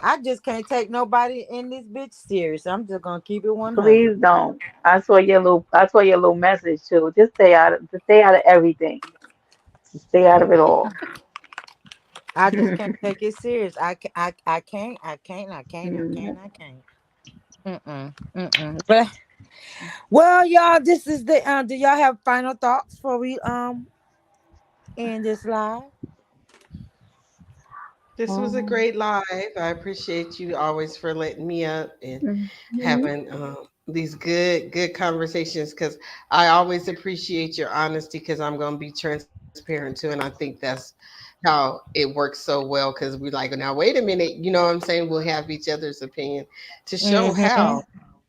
I just can't take nobody in this bitch serious. I'm just gonna keep it 100.
Please don't. I saw your little message too. Just stay out of everything. Just stay out of it all.
I just can't take it serious. I can't. I can't. I can't. I
Mhm.
can't. I can't. Mm-mm. Mm-mm. But well, y'all, this is the. Do y'all have final thoughts before we end this live?
This was a
Um,
great live. I appreciate you always for letting me up and
mhm.
having these good conversations because I always appreciate your honesty because I'm going to be transparent too. And I think that's how it works so well because we like, now, wait a minute. You know what I'm saying? We'll have each other's opinion to show
Mm-hmm.
how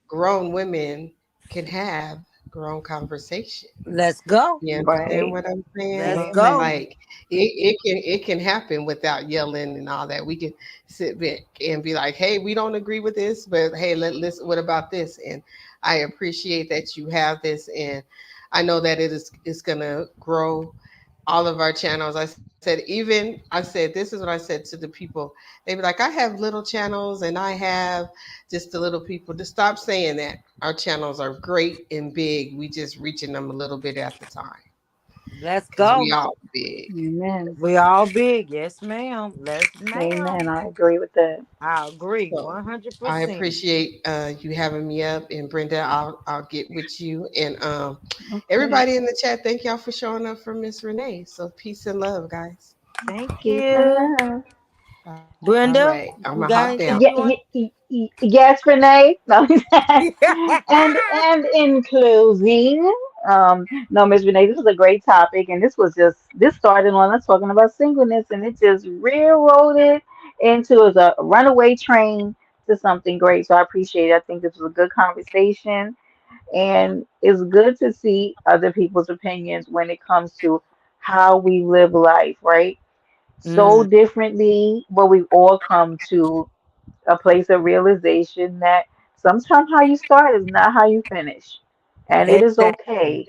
grown women can have grown conversation.
Let's go.
You understand
Right.
what I'm saying?
Let's
Amen.
go.
Like it can happen without yelling and all that. We can sit back and be like, hey, we don't agree with this, but hey, let's what about this? And I appreciate that you have this, and I know that it's gonna grow all of our channels. I said this is what I said to the people. They be like, I have little channels and I have just the little people. Just stop saying that. Our channels are great and big. We just reaching them a little bit at the time
Let's
because
go.
we all big.
Amen.
We all big. Yes, ma'am. Yes, ma'am.
Amen. I agree with that.
I agree
So I
100%.
appreciate you having me up, and Brenda, I'll get with you, and
Okay.
everybody in the chat. Thank y'all for showing up for Miss Renee. So peace and love, guys.
Thank
Peace and
you.
love.
All right,
Brenda,
I'm gonna
you
hop
got
down.
anything
Yeah,
you want?
yes, Renee. No, and in closing, no, Miss Renee, this was a great topic, and this started on us talking about singleness, and it just railroaded into as a runaway train to something great. So I appreciate it. I think this was a good conversation, and it's good to see other people's opinions when it comes to how we live life, right? So
Mm,
differently, but we've all come to a place of realization that sometimes how you start is not how you finish. And it is
exactly.
okay,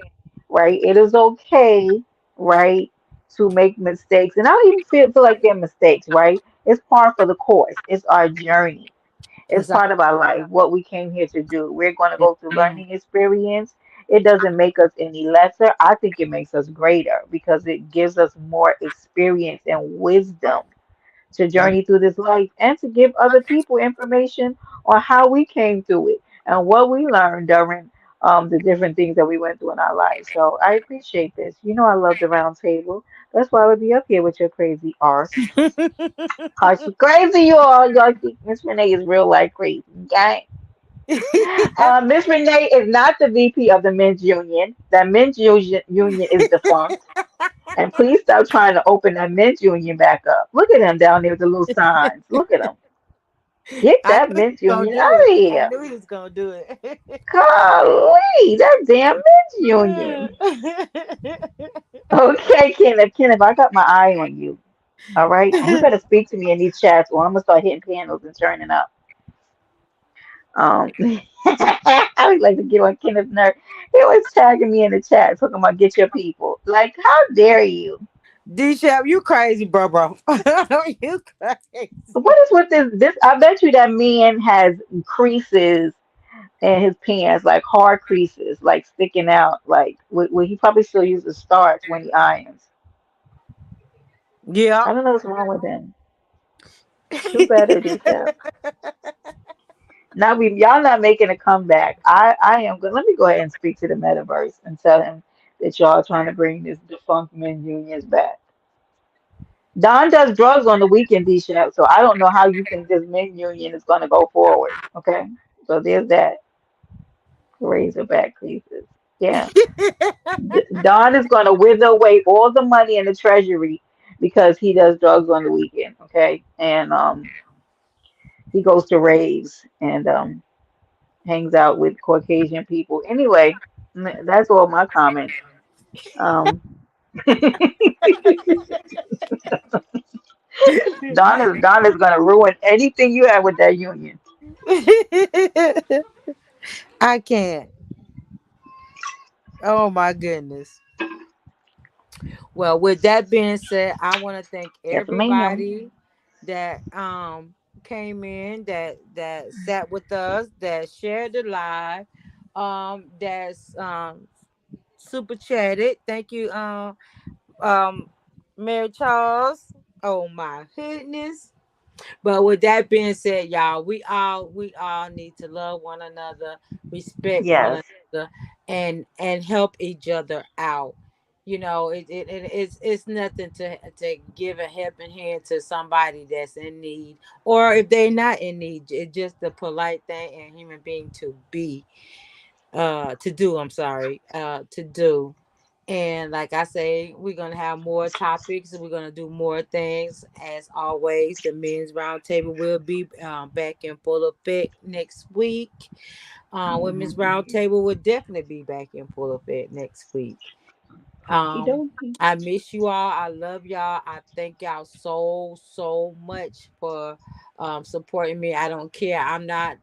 right? It is okay, right, to make mistakes. And I don't even feel like they're mistakes, right? It's part of the course, it's our journey. It's
It's all,
part of our life, what we came here to do. We're going to
yes,
go through
ma'am.
learning experience. It doesn't make us any lesser. I think it makes us greater because it gives us more experience and wisdom to journey through this life and to give other people information on how we came through it and what we learned during the different things that we went through in our lives. So I appreciate this. You know, I love the round table. That's why I would be up here with your crazy arse. Cause she crazy, you all. Y'all think Miss Renee is real life crazy. Okay? Miss Renee is not the VP of the men's union. The union is defunct. And please stop trying to open that men's union back up. Look at him down there with the little signs. Look at him. Get
I
that
knew he
men's
was gonna
union
do
out
it.
of
I
here.
knew he was gonna do it.
Golly, that damn men's union. Okay, Kenneth, Kenneth, I got my eye on you. All right. And you better speak to me in these chats or I'm gonna start hitting panels and turning up. I would like to get on Kenneth's nerve. He was tagging me in the chat talking about get your people. Like, how dare you?
D-Shap, you crazy, bro. You
What
crazy.
is with this? I bet you that man has creases in his pants, like hard creases, like sticking out. Like, he probably still uses starch when he irons.
Yeah.
I don't know what's wrong with him. Do better, D-Shep. Now we y'all not making a comeback. I am good. Let me go ahead and speak to the metaverse and tell him that y'all trying to bring this defunct men unions back. Don does drugs on the weekend, D-Shep, so I don't know how you think this men union is going to go forward. Okay, so there's that. Razorback creases. Yeah. Don is going to wither away all the money in the treasury because he does drugs on the weekend. Okay, and he goes to raves and hangs out with Caucasian people. Anyway, that's all my comments. Um, Don is going to ruin anything you have with that union.
I can't. Oh my goodness. Well, with that being said, I want to thank
Yes, ma'am.
everybody that came in, that sat with us, that shared the live, that's super chatted. Thank you, um Mary Charles. Oh my goodness. But with that being said, y'all, we all need to love one another, respect one
Yes.
another, and help each other out. It's nothing to give a helping hand to somebody that's in need, or if they're not in need. It's just a polite thing and human being to do. I'm sorry, to do. And like I say, we're gonna have more topics. We're gonna do more things. As always, the men's roundtable will be back in full effect next week. With Miss Roundtable will definitely be back in full effect next week.
Okie
Um,
dokie.
I miss you all. I love y'all. I thank y'all so much for supporting me. I don't care. I'm not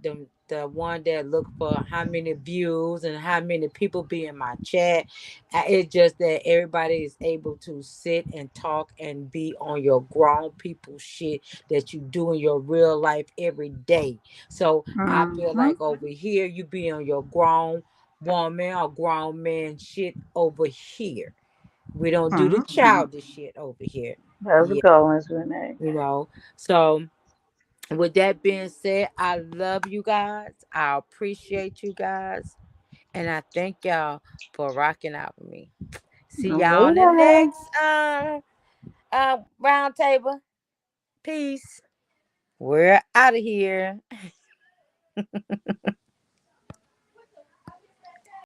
the one that look for how many views and how many people be in my chat. It's just that everybody is able to sit and talk and be on your grown people shit that you do in your real life every day. So I feel
Mm-hmm.
like over here you be on your grown woman or grown man shit over here. We don't do the
Mm-hmm.
childish shit over here.
How's it
Yeah,
going, Renee?
you know. So with that being said, I love you guys. I appreciate you guys. And I thank y'all for rocking out with me. See y'all on the
Later.
next round table. Peace. We're out of here.